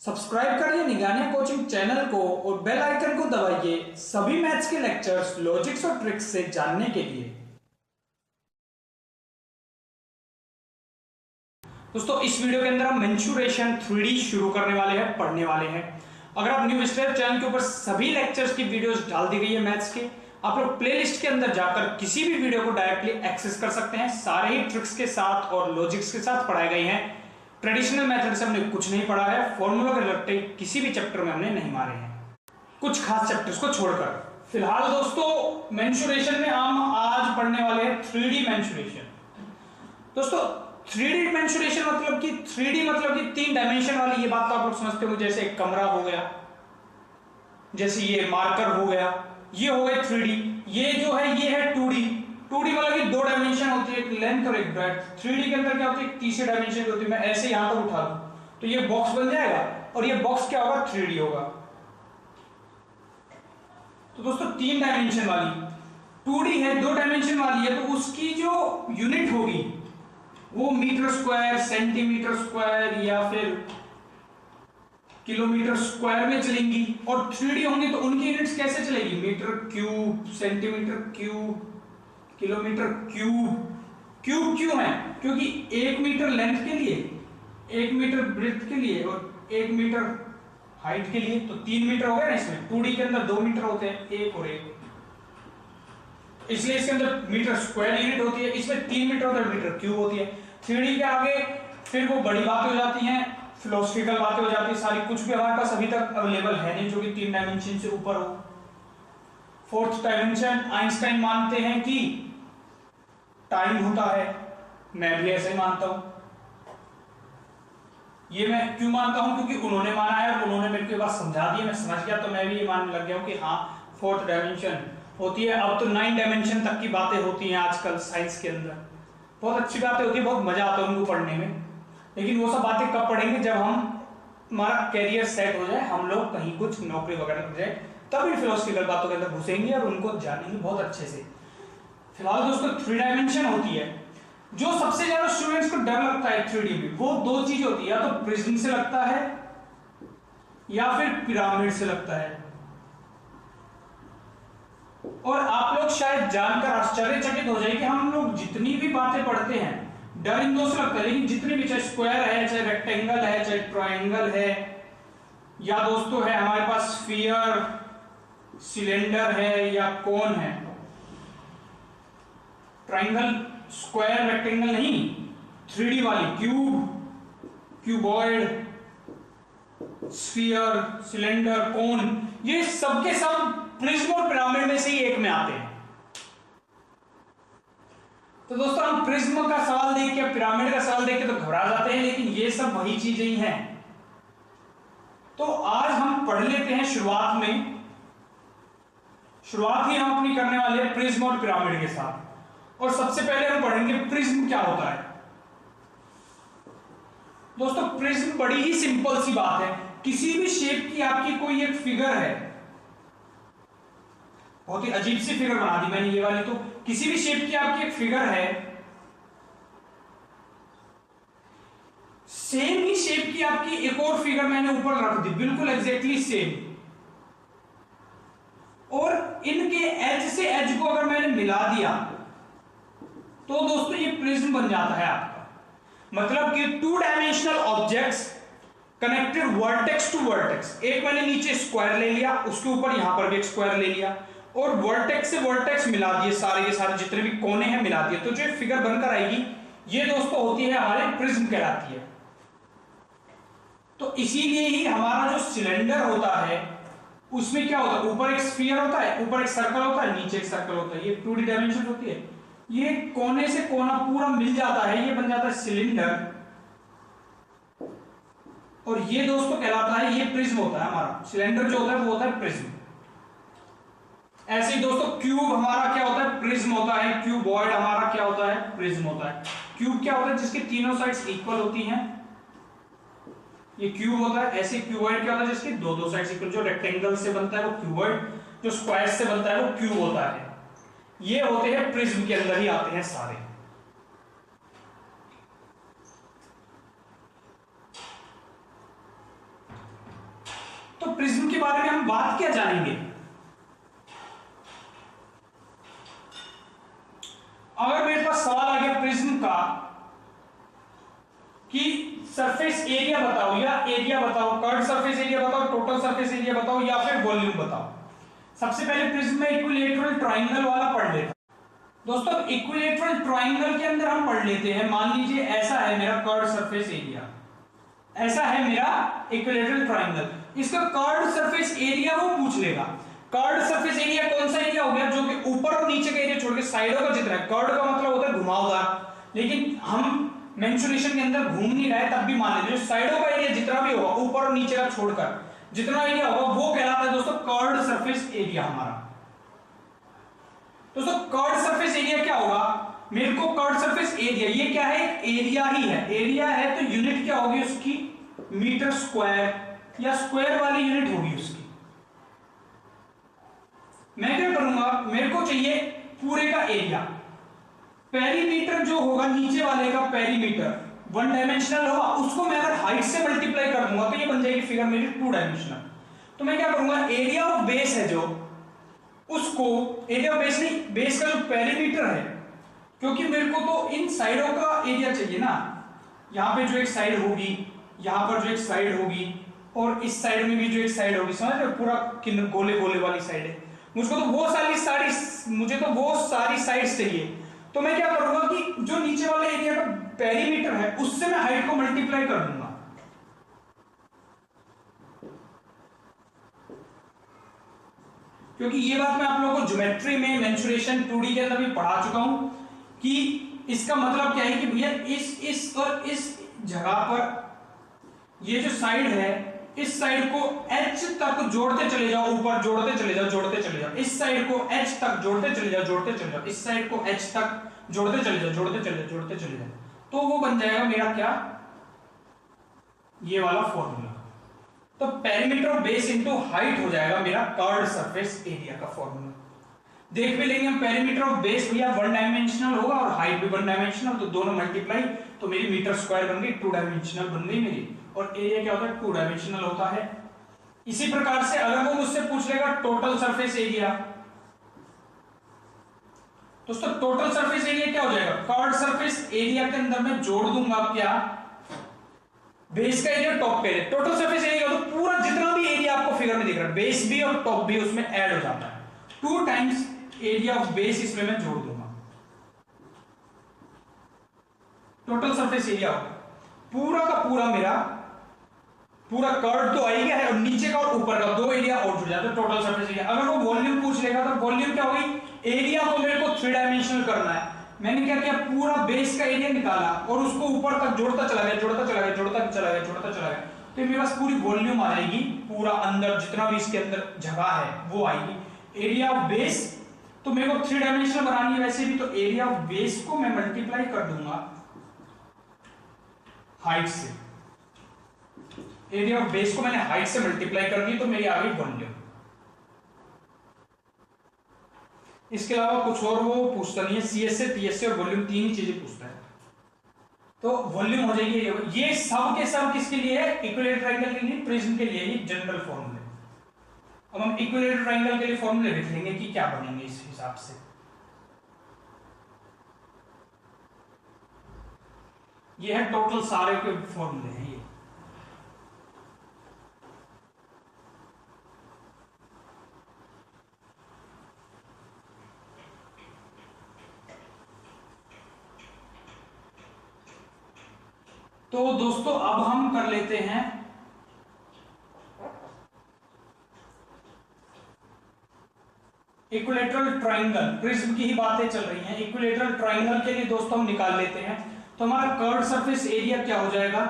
Subscribe करिए निगानिया coaching channel को और बेल आइकन को दबाइए सभी मैथ्स के लेक्चर्स, लॉजिक्स और ट्रिक्स से जानने के लिए। दोस्तों इस वीडियो के अंदर हम मेंसुरेशन 3D शुरू करने वाले हैं, पढ़ने वाले हैं। अगर आप न्यू विस्टर चैनल के ऊपर सभी लेक्चर्स की वीडियोस डाल दी गई है मैथ्स के, आप लोग प्लेलिस्ट के अंदर जाकर किसी भी वीडियो को डायरेक्टली एक्सेस कर सकते हैं। सारे ही ट्रिक्स के साथ और लॉजिक्स के साथ पढ़ाए गए हैं। ट्रेडिशनल मेथड से हमने कुछ नहीं पढ़ा है, फॉर्मूला के रट्टे किसी भी चैप्टर में हमने नहीं मारे हैं, कुछ खास चैप्टर्स को छोड़कर। फिलहाल दोस्तों मेंसुरेशन में हम आज पढ़ने वाले हैं 3D मेंसुरेशन। दोस्तों 3D मेंसुरेशन मतलब कि 3D मतलब कि 3 डायमेंशन वाली, ये बात तो आप लोग समझते हो। जैसे एक कमरा हो गया, जैसे ये मार्कर हो गया, ये हो गए 3D। ये जो है ये है 2D। 2D मतलब कि 2 डायमेंशन होती है, एक लेंथ और एक ब्रेड्थ। 3D के अंदर क्या होती है, तीसरी डायमेंशन होती है। मैं ऐसे यहां तक उठा दूं तो ये बॉक्स बन जाएगा और ये बॉक्स क्या होगा, 3D होगा। तो दोस्तों 3 डायमेंशन वाली 2D है, 2 डायमेंशन वाली है, तो उसकी जो यूनिट होगी वो मीटर स्क्वायर, सेंटीमीटर स्क्वायर या फिर किलोमीटर स्क्वायर में चलेंगी। और 3D होंगी तो उनकी यूनिट्स कैसे चलेगी, metre cube, centimetre cube, kilometre cube. Cube क्यों है, क्योंकि 1 मीटर लेंथ के लिए, 1 मीटर ब्रेड्थ के लिए और 1 मीटर हाइट के लिए, तो 3 मीटर हो गया ना। इसमें 2D के अंदर 2 मीटर होते हैं, 1 और 1, इसलिए इसके अंदर मीटर स्क्वायर यूनिट होती है। इसमें 3 मीटर होता है, मीटर क्यूब होती है। 3D के आगे फिर वो बड़ी बातें हो जाती हैं, फिलोसफिकल बातें हो जाती है सारी। कुछ भी हमारे पास अभी तक अवेलेबल है नहीं जो कि 3 डायमेंशन से ऊपर हो। 4th डायमेंशन आइंस्टाइन मानते हैं कि टाइम होता है, मैं भी ऐसे ही मानता हूं। ये मैं क्यों मानता हूं, क्योंकि उन्होंने माना है और उन्होंने मेरे को बात समझा दी है, मैं समझ गया, तो मैं भी ये मानने लग गया हूं कि हाँ 4th डायमेंशन होती है। अब तो 9 डायमेंशन तक की बातें होती हैं आजकल साइंस के अंदर। बहुत अच्छी बातें होती है, बहुत मजा आता है उनको पढ़ने में। लेकिन वो सब बातें कब पढ़ेंगे, जब हमारा कैरियर सेट हो जाए, हम लोग कहीं कुछ नौकरी वगैरह लग जाए, तब इन फिलोसफिकल बातों के अंदर घुसेंगे और उनको जानेंगे बहुत अच्छे से। फिलहाल दोस्तों 3 डायमेंशन होती है। जो सबसे ज्यादा स्टूडेंट्स को डर लगता है 3D में, वो 2 चीज होती है, या तो प्रिज्म से लगता है या फिर पिरामिड से लगता है। और आप लोग शायद जानकर आश्चर्यचकित हो जाए कि हम लोग जितनी भी बातें पढ़ते हैं डर इन 2 से लगता है, लेकिन जितनी भी, चाहे स्क्वायर है, चाहे रेक्टेंगल है, चाहे ट्रायंगल है, या दोस्तों है हमारे पास स्फीयर, सिलेंडर है या कोन है। ट्रायंगल, स्क्वायर, रेक्टेंगल नहीं, 3D वाली, क्यूब, क्यूबॉइड, स्फीयर, सिलेंडर, कोन, ये सब के सब प्रिज्म और पिरामिड में से ही एक में आते हैं। तो दोस्तों हम प्रिज्म का सवाल देख के, पिरामिड का सवाल देख के तो घबरा जाते हैं, लेकिन ये सब वही चीजें ही हैं। तो आज हम पढ़ लेते हैं शुरुआत ही हम अपनी करने वाले हैं प्रिज्म और पिरामिड के साथ। और सबसे पहले हम पढ़ेंगे प्रिज्म क्या होता है। दोस्तों प्रिज्म बड़ी ही सिंपल सी बात है। किसी भी शेप की आपकी कोई एक फिगर है, बहुत ही अजीब सी फिगर बना दी मैंने ये वाली, तो किसी भी शेप की आपकी एक फिगर है, सेम ही शेप की आपकी एक और फिगर मैंने ऊपर रख दी, बिल्कुल एग्जैक्टली सेम, और इनके एज से एज को अगर मैंने मिला दिया तो दोस्तों ये प्रिज्म बन जाता है आपका। मतलब कि 2 dimensional objects connected vertex to vertex. एक मैंने नीचे स्क्वायर ले लिया, उसके ऊपर यहां पर भी एक स्क्वायर ले लिया, और वर्टेक्स से वर्टेक्स मिला दिए, सारे के सारे जितने भी कोने हैं मिला दिए, तो जो फिगर बनकर आएगी ये दोस्तों होती है हमारे प्रिज्म कहलाती है। तो इसीलिए ही हमारा जो सिलेंडर होता है उसमें क्या होता है, ऊपर एक स्फीयर होता है, ऊपर एक सर्कल होता है, नीचे एक सर्कल होता है। ये 2D डायमेंशन होती है। ये कोने से कोना पूरा मिल जाता है, ये बन जाता है सिलेंडर, और ये दोस्तों कहलाता है, ये प्रिज्म होता है हमारा। सिलेंडर जो होता है वो होता है प्रिज्म। ऐसे ही दोस्तों क्यूब हमारा क्या होता है, प्रिज्म होता है। क्यूबॉइड हमारा क्या होता है, प्रिज्म होता है। क्यूब क्या होता है, जिसके तीनों साइड्स इक्वल होती हैं, ये क्यूब होता है। ऐसे क्यूबॉइड क्या होता है, जिसके 2 साइड्स इक्वल। जो रेक्टेंगल से बनता है वो क्यूबॉइड, जो स्क्वायर से बनता है वो क्यूब होता है। ये होते हैं प्रिज्म के अंदर ही आते हैं सारे। प्रिज्म के बारे में हम बात क्या जानेंगे? अगर मेरे पास सवाल आ गया प्रिज्म का कि सरफेस एरिया बताओ या एरिया बताओ, कर्व सरफेस एरिया बताओ, टोटल सरफेस एरिया बताओ या फिर वॉल्यूम बताओ। सबसे पहले प्रिज्म में इक्विलैटरल ट्रायंगल वाला पढ़ लेते हैं। दोस्तों इक्विलैटरल ट्रायंगल के अंदर हम पढ़ लेते हैं, मान लीजिए ऐसा है मेरा कर्व सरफेस एरिया, ऐसा है मेरा इक्विलैटरल ट्रायंगल, इसका कर्व सरफेस एरिया वो पूछ लेगा। कर्व सरफेस एरिया कौन सा एरिया हो गया? जो कि ऊपर और नीचे का एरिया छोड़ के साइडों का जितना है। कर्व का मतलब होता है घुमावदार, लेकिन हम मेंसुरेशन के अंदर घूम नहीं रहे तब भी मान लीजिए साइडों का एरिया जितना भी होगा, ऊपर और नीचे का छोड़कर जितना एरिया होगा वो कहलाता है दोस्तों कर्व सरफेस एरिया हमारा। दोस्तों कर्व सरफेस एरिया क्या होगा? मेरे को कर्व सरफेस एरिया, ये क्या है? एरिया ही है। एरिया है तो यूनिट क्या होगी उसकी? मीटर स्क्वायर या स्क्वायर वाली यूनिट होगी उसकी। मैं क्या करूंगा, मेरे को चाहिए पूरे का एरिया। पेरीमीटर जो होगा नीचे वाले का पेरीमीटर वन डायमेंशनल होगा, उसको मैं अगर हाइट से मल्टीप्लाई कर दूंगा तो ये बन जाएगी फिगर मेरी टू डायमेंशनल। तो मैं क्या करूंगा, एरिया ऑफ बेस है जो, उसको एरिया ऑफ बेस नहीं, बेस का जो पेरीमीटर है, क्योंकि मेरे को तो इन साइडों का एरिया चाहिए ना, यहां पे जो एक साइड होगी, यहां पर जो एक साइड होगी और इस साइड में भी जो एक साइड होगी, समझ रहे हो? पूरा गोले गोले वाली साइड है, मुझको तो वो सारी साइड्स चाहिए। तो मैं क्या करूंगा कि जो नीचे वाले एरिया का पेरीमीटर है उससे मैं हाइट को मल्टीप्लाई कर दूंगा। क्योंकि ये बात मैं आप लोगों को ज्योमेट्री में मेंसुरेशन 2D के अंदर भी पढ़ा चुका हूं कि इसका मतलब क्या है कि भैया इस और इस जगह पर ये जो साइड है, इस साइड को H तक जोड़ते चले जाओ, ऊपर जोड़ते चले जाओ, जोड़ते चले जाओ, इस साइड को H तक जोड़ते चले जाओ, जोड़ते चले जाओ, इस साइड को H तक जोड़ते चले जाओ, जोड़ते चले जाओ, जोड़ते चले जाओ, तो वो बन जाएगा मेरा क्या? ये वाला फॉर्मूला। तो perimeter of base into height हो जाएगा मेरा कर्व्ड सरफेस एरिया का फॉर्मूला। देख भी लेंगे हम, पेरीमीटर ऑफ बेस भैया वन डायमेंशनल होगा और हाइट भी वन डायमेंशनल, तो दोनों मल्टीप्लाई, तो मेरी मीटर स्क्वायर बन गई, टू डायमेंशनल बन गई मेरी, और एरिया क्या होता है? टू डायमेंशनल होता है। इसी प्रकार से अगर वो मुझसे पूछ लेगा टोटल सरफेस एरिया, दोस्तों टोटल सरफेस एरिया क्या हो जाएगा? कर्व्ड सरफेस एरिया के अंदर मैं जोड़ दूंगा क्या? बेस का एरिया, टॉप का एरिया। टोटल सरफेस एरिया तो पूरा जितना भी एरिया आपको फिगर में दिख रहा है, बेस भी और टॉप भी उसमें ऐड हो जाता है। 2 टाइम्स एरिया ऑफ बेस इसमें मैं जोड़ दूंगा। टोटल सरफेस एरिया पूरा का पूरा मेरा पूरा कर्व तो आ ही गया है, और नीचे का और ऊपर का दो एरिया और जुड़ जाता है, टोटल सरफेस एरिया। अगर वो वॉल्यूम पूछ लेगा तो वॉल्यूम क्या होगी? एरिया को मेरे को 3 डायमेंशनल करना है। मैंने क्या किया, पूरा बेस का एरिया निकाला और उसको ऊपर तक जोड़ता चला गया, जोड़ता चला गया, जोड़ता चला गया, जोड़ता चला गया, तो मेरे पास पूरी वॉल्यूम आ जाएगी। पूरा अंदर जितना भी इसके अंदर जगह है वो आएगी। एरिया ऑफ बेस तो मेरे को 3 डायमेंशनल बनानी है वैसे भी, तो एरिया ऑफ बेस को मैं मल्टीप्लाई कर दूंगा हाइट से। एरिया ऑफ बेस को मैंने हाइट से मल्टीप्लाई कर दी तो मेरी आ गई वॉल्यूम। इसके अलावा कुछ और वो पूछता नहीं है, सीएस से, पीएस से और वॉल्यूम 3 ही चीजें पूछता है। तो वॉल्यूम हो जाएगी। ये सब के सब किसके लिए है? इक्विलैटरल ट्रायंगल के लिए, प्रिज्म के लिए, ये जनरल फॉर्मूले। अब हम इक्विलैटरल ट्रायंगल के लिए फॉर्मूले लिख लेंगे कि क्या बनेंगे इस हिसाब से। ये है टोटल सारे के फॉर्मूले हैं ये। तो दोस्तों अब हम कर लेते हैं इक्विलैटरल ट्रायंगल। प्रिज्म की ही बातें चल रही हैं। इक्विलैटरल ट्रायंगल के लिए दोस्तों हम निकाल लेते हैं। तो हमारा कर्व्ड सरफेस एरिया क्या हो जाएगा?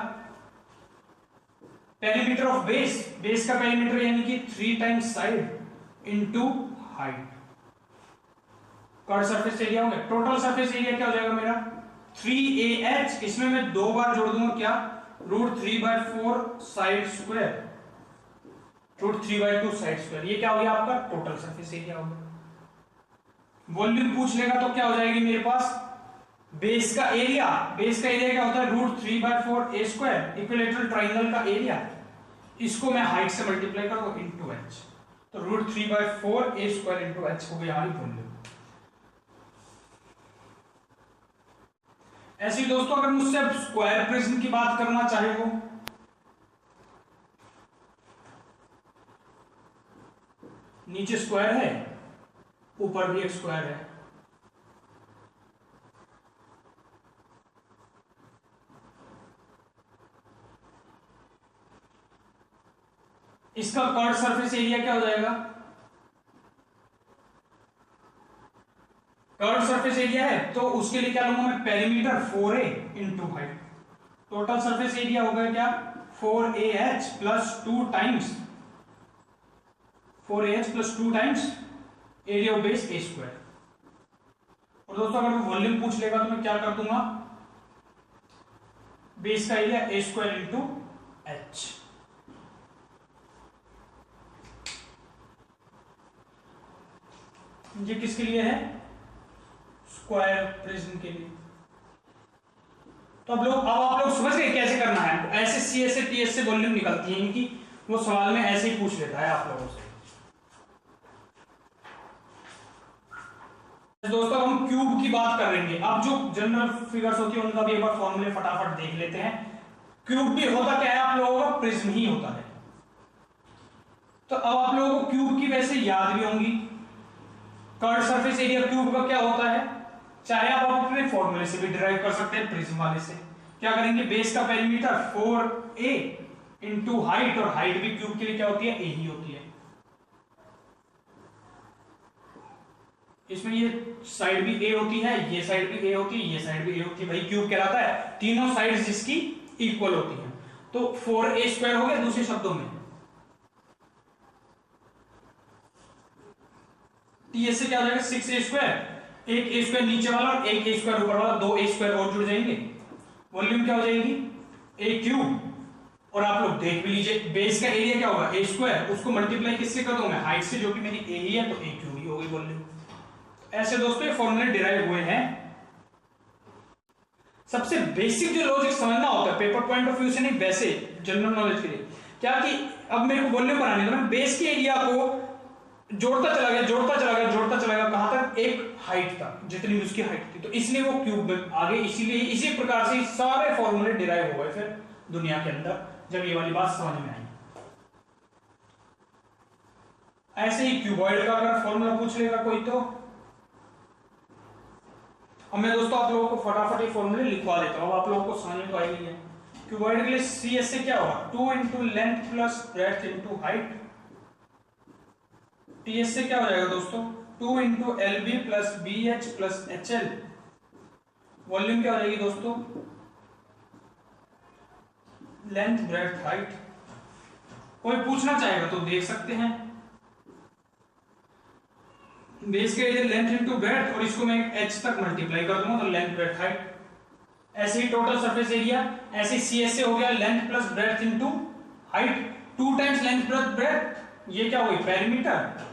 पेरीमीटर ऑफ बेस, बेस का पेरीमीटर यानी कि 3 times side into height, curved surface area हो गया। टोटल सरफेस एरिया क्या हो जाएगा मेरा? 3AH, इसमें मैं 2 बार जोड़ दूंगा क्या? √3/4 साइड स्क्वायर, √3/2 साइड स्क्वायर। ये क्या हो गया आपका? टोटल सरफेस एरिया हो गया। वॉल्यूम पूछ लेगा तो क्या हो जाएगी मेरे पास? बेस का एरिया, बेस का एरिया क्या होता है? √3/4 A², इक्विलैटरल ट्रायंगल का एरिया। इसको मैं हाइट से मल्टीप्लाई कर दूं इंटू एच, तो √3/4 a स्क्वायर इंटू एच हो गया हमारी वॉल्यूम। ऐसे ही दोस्तों अगर मुझसे अब स्क्वायर प्रिज्म की बात करना चाहे वो, नीचे स्क्वायर है, ऊपर भी एक स्क्वायर है, इसका कर्व सरफेस एरिया क्या हो जाएगा? कर्व सरफेस एरिया है तो उसके लिए क्या लूंगा मैं? Perimeter 4a into height. Total surface area हो गया क्या? 4ah plus 2 times 4ah plus 2 times area of base a square. और दोस्तों अगर वॉल्यूम पूछ लेगा तो मैं क्या कर दूंगा? बेस का area a square into h। ये किसके लिए है? स्क्वायर प्रिज्म के लिए। तो अब आप लोग समझ गए कैसे करना है। ऐसे CS से TS से वॉल्यूम निकलती है इनकी, वो सवाल में ऐसे ही पूछ लेता है आप लोगों से। दोस्तों हम क्यूब की बात करेंगे। अब जो जनरल फिगर्स होती है उनका भी एक बार फॉर्मूले फटाफट देख लेते हैं। क्यूब भी होता क्या है आप लोगों का? प्रिज्म ही होता है। तो अब आप लोगों को क्यूब की वैसे याद भी होंगी। कर्व सरफेस एरिया क्यूब का क्या होता है? चाहे आप अपने फॉर्मूले से भी डिराइव कर सकते हैं, प्रिज्म वाले से। क्या करेंगे? बेस का पेरीमीटर 4a इंटू हाइट, और हाइट भी क्यूब के लिए क्या होती है? a ही होती है। इसमें ये साइड भी a होती है, ये साइड भी a होती है, ये साइड भी a होती है, भाई क्यूब कहलाता है। तीनों साइड जिसकी इक्वल होती है। तो 4a स्क्वायर हो गया दूसरे शब्दों में। TS से क्या हो जाएगा? 6a स्क्वायर, एक a स्क्वायर नीचे वाला और एक a स्क्वायर ऊपर वाला, 2a स्क्वायर और जुड़ जाएंगे। वॉल्यूम क्या हो जाएगी? a cube. और आप लोग देख भी लीजिए बेस का एरिया क्या होगा? a स्क्वायर, उसको मल्टीप्लाई किससे कर दूं मैं? हाइट से, जो कि मेरी a ही है, तो a क्यूब ही होगी वॉल्यूम। ऐसे दोस्तों ये फॉर्मूले डिराइव हुए हैं। सबसे बेसिक जो लॉजिक समझना होता है पेपर पॉइंट ऑफ व्यू से नहीं, वैसे जनरल नॉलेज के लिए, क्या कि अब मेरे को वॉल्यूम बनानी है तो मैं बेस के एरिया को जोड़ता चला गया कहां तक? एक हाइट तक, जितनी उसकी हाइट थी, तो इसलिए वो क्यूब में आगे। इसीलिए इसी प्रकार से सारे फॉर्मूले डिराइव हो गए फिर दुनिया के अंदर, जब ये वाली बात समझ में आई। ऐसे ही क्यूबॉइड का अगर फॉर्मूला पूछ लेगा कोई तो, अब मैं दोस्तों आप लोगों को फटाफट ये फॉर्मूले लिखवा देता हूं, अब आप लोगों को समझ में तो आई है। क्यूबॉइड के लिए CS से क्या होगा? 2 into length plus breadth into height. TS से क्या हो जाएगा दोस्तों? 2 into LB plus BH plus HL। Volume क्या हो जाएगी दोस्तों? Length breadth height. कोई पूछना चाहेगा तो देख सकते हैं। बेस के एरिया लेंथ इंटू ब्रेड्थ, और इसको मैं h तक मल्टीप्लाई कर दूंगा तो लेंथ ब्रेड्थ हाइट। ऐसे ही टोटल सरफेस एरिया, ऐसे CS से हो गया length plus breadth into height, 2 times length plus breadth, ये क्या हुई? पेरीमीटर।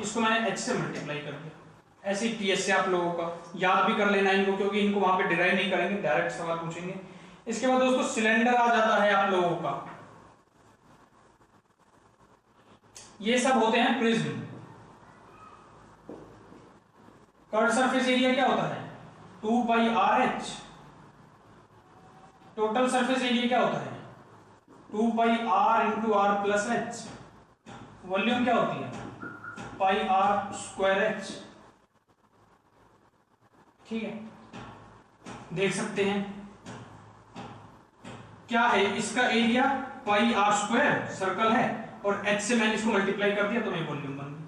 इसको मैंने h से मल्टीप्लाई कर दिया। ऐसे ही TS से आप लोगों का याद भी कर लेना इनको, क्योंकि इनको वहां पे डिराइव नहीं करेंगे, डायरेक्ट सवाल पूछेंगे। इसके बाद दोस्तों सिलेंडर आ जाता है आप लोगों का। ये सब होते हैं प्रिज्म। कर्व सरफेस एरिया क्या होता है? 2πRh। टोटल सरफेस एरिया क्या होता है? 2πr into r plus h। Volume क्या होती है? πr square h। ठीक है, देख सकते हैं क्या है इसका एरिया? πr स्क्वायर सर्कल है, और h से मैंने इसको मल्टीप्लाई कर दिया तो ये वॉल्यूम बन गई।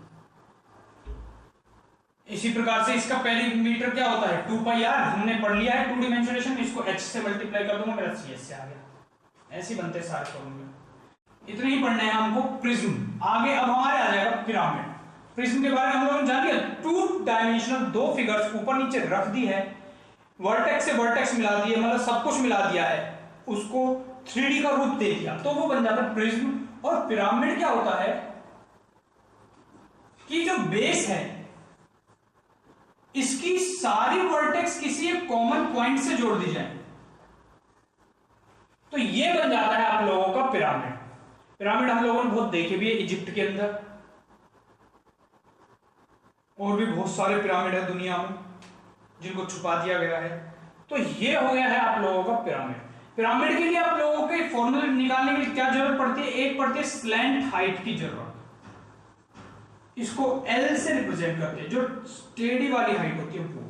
इसी प्रकार से इसका पेरीमीटर क्या होता है? 2πr, हमने पढ़ लिया है 2 डिमेंशनलेशन। इसको h से मल्टीप्लाई कर दूंगा, मेरा CS से आ गया। ऐसे बनते सारे फॉर्मूले। इतने ही पढ़ने हैं हमको प्रिज्म। आगे अब हमारे आ जाएगा पिरामिड। प्रिज्म के बारे में हम लोगों ने जान लिया, 2 डायमेंशनल 2 फिगर्स ऊपर नीचे रख दी है, वर्टेक्स से वर्टेक्स मिला दिए, मतलब सब कुछ मिला दिया है, उसको 3D का रूप दे दिया, तो वो बन जाता है प्रिज्म। और पिरामिड क्या होता है कि जो बेस है इसकी सारी वर्टेक्स किसी एक कॉमन पॉइंट से जोड़ दी जाए। तो ये बन जाता है आप लोगों का पिरामिड। पिरामिड हम लोगों ने बहुत देखे भी है इजिप्ट के अंदर, और भी बहुत सारे पिरामिड है दुनिया में जिनको छुपा दिया गया है। तो ये हो गया है आप लोगों का पिरामिड। पिरामिड के लिए आप लोगों के फॉर्मूले निकालने के लिए क्या जरूरत पड़ती है? एक पड़ती है स्लैंट हाइट की जरूरत। इसको L से रिप्रेजेंट करते हैं, जो टेढ़ी वाली हाइट होती है वो।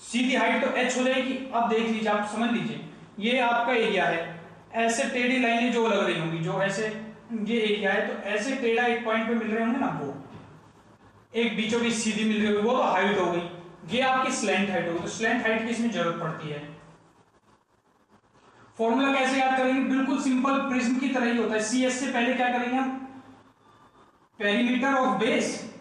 सीधी हाइट तो H हो जाएगी। अब देख लीजिए, आप समझ लीजिए, ये आपका एरिया है, ऐसे टेढ़ी लाइनें जो लग रही होंगी, जो ऐसे ये एरिया है, तो ऐसे टेढ़ा एक पॉइंट पे मिल रहे होंगे ना, वो एक बीचों बीच सीधी मिल रही होगी, वो तो हाइट हो गई। ये आपकी स्लैंट हाइट होगी। तो स्लैंट हाइट की इसमें जरूरत पड़ती है। फॉर्मूला कैसे याद करेंगे? बिल्कुल सिंपल, प्रिज्म की तरह ही होता है। CS से पहले क्या करेंगे हम? Perimeter of base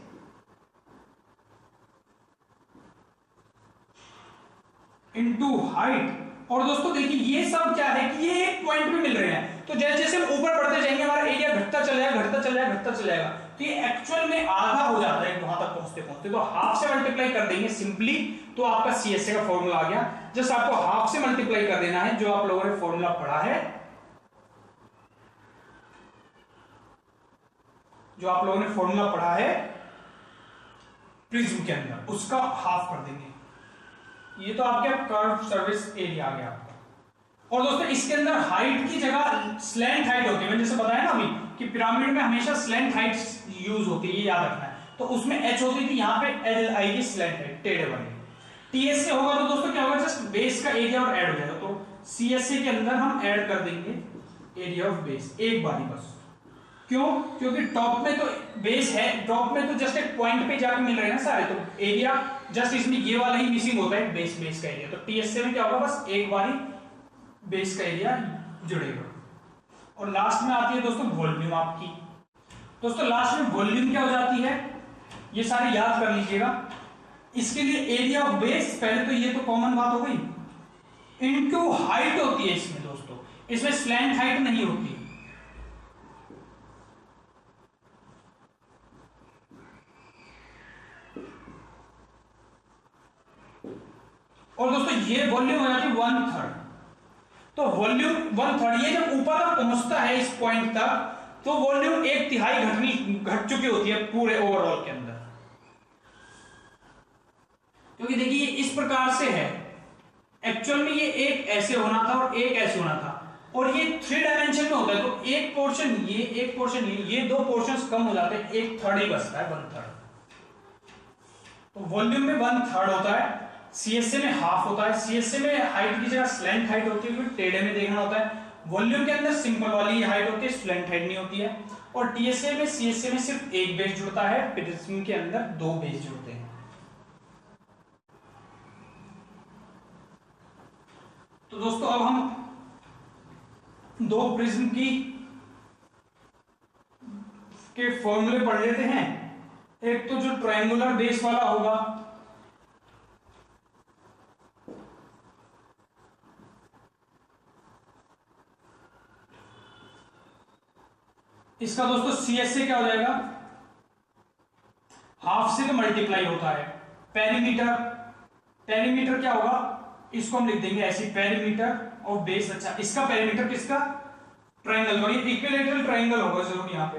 into height. और दोस्तों देखिए, ये सब क्या है कि ये एक पॉइंट पे मिल रहे हैं, तो जैसे जैसे हम ऊपर बढ़ते जाएंगे हमारा एरिया घटता चला जाएगा, घटता चला जाएगा, घटता चला जाएगा। तो ये एक्चुअल में आधा हो जाता है वहां तक पहुंचते पहुंचते। तो हाफ से मल्टीप्लाई कर देंगे सिंपली, तो आपका CSA का फॉर्मूला आ गया। जस्ट आपको हाफ से मल्टीप्लाई कर देना है, जो आप लोगों ने फॉर्मूला पढ़ा है, जो आप लोगों ने फॉर्मूला पढ़ा है प्रिज्म के अंदर, उसका हाफ कर देंगे। ये तो आपके कर्व सर्विस एरिया आ गया आपका। और दोस्तों इसके अंदर हाइट की जगह स्लैंट हाइट होती है। मैंने जैसे बताया ना अभी कि पिरामिड में हमेशा स्लैंट हाइट यूज होती है, ये याद रखना है। तो उसमें H होती थी, यहाँ पे L आएगी स्लैंट हाइट, टेढ़े वाली। TS से होगा तो दोस्तों क्या होगा? जस्ट बेस का एरिया और ऐड हो जाएगा। तो CSA के अंदर हम ऐड कर देंगे एरिया ऑफ बेस एक बारी बस। क्यों? क्योंकि टॉप में तो बेस है, टॉप में तो जस्ट एक पॉइंट पे जाके मिल रहे हैं ना सारे, तो एरिया जस्ट इसमें ये वाला ही मिसिंग होता है, बेस का एरिया। तो TSA में क्या होगा? बस एक बारी बेस का एरिया जुड़ेगा। और लास्ट में आती है दोस्तों वॉल्यूम आपकी। दोस्तों लास्ट में वॉल्यूम क्या हो जाती है? ये सारी याद कर लीजिएगा। इसके लिए एरिया ऑफ बेस, पहले तो ये तो कॉमन बात हो गई, इनटू हाइट होती है इसमें दोस्तों। इसमें स्लैंट हाइट नहीं होती। और दोस्तों ये वॉल्यूम हो जाती है 1/3। तो वॉल्यूम 1/3, ये जब ऊपर तक पहुंचता है इस पॉइंट तक, तो वॉल्यूम 1/3 घट चुकी होती है पूरे ओवरऑल के अंदर। क्योंकि देखिए इस प्रकार से है, एक्चुअल में ये एक ऐसे होना था और एक ऐसे होना था, और ये 3 डायमेंशन में होता है। तो एक पोर्शन ये, एक पोर्शन ये दो पोर्शंस कम हो जाते हैं, 1/3 ही बचता है, 1/3। तो वॉल्यूम में 1/3 होता है, CSA में हाफ होता है। CSA में हाइट की जगह स्लैंट हाइट होती है, क्योंकि टेढ़े में देखना होता है। वॉल्यूम के अंदर सिंपल वाली हाइट होती है, स्लैंट हाइट नहीं होती है। और TSA में CSA में सिर्फ एक बेस जुड़ता है, प्रिज्म के अंदर 2 बेस जुड़ते हैं। तो दोस्तों अब हम 2 प्रिज्म के फॉर्मूले पढ़ लेते हैं। एक तो जो ट्रायंगुलर बेस वाला होगा, इसका दोस्तों CSA क्या हो जाएगा? हाफ से तो मल्टीप्लाई होता है। पेरीमीटर क्या होगा? इसको हम लिख देंगे ऐसे, पेरीमीटर ऑफ बेस। अच्छा, इसका पेरीमीटर किसका? ट्रायंगल का। ये इक्विलैटरल ट्रायंगल होगा जरूर, यहाँ पे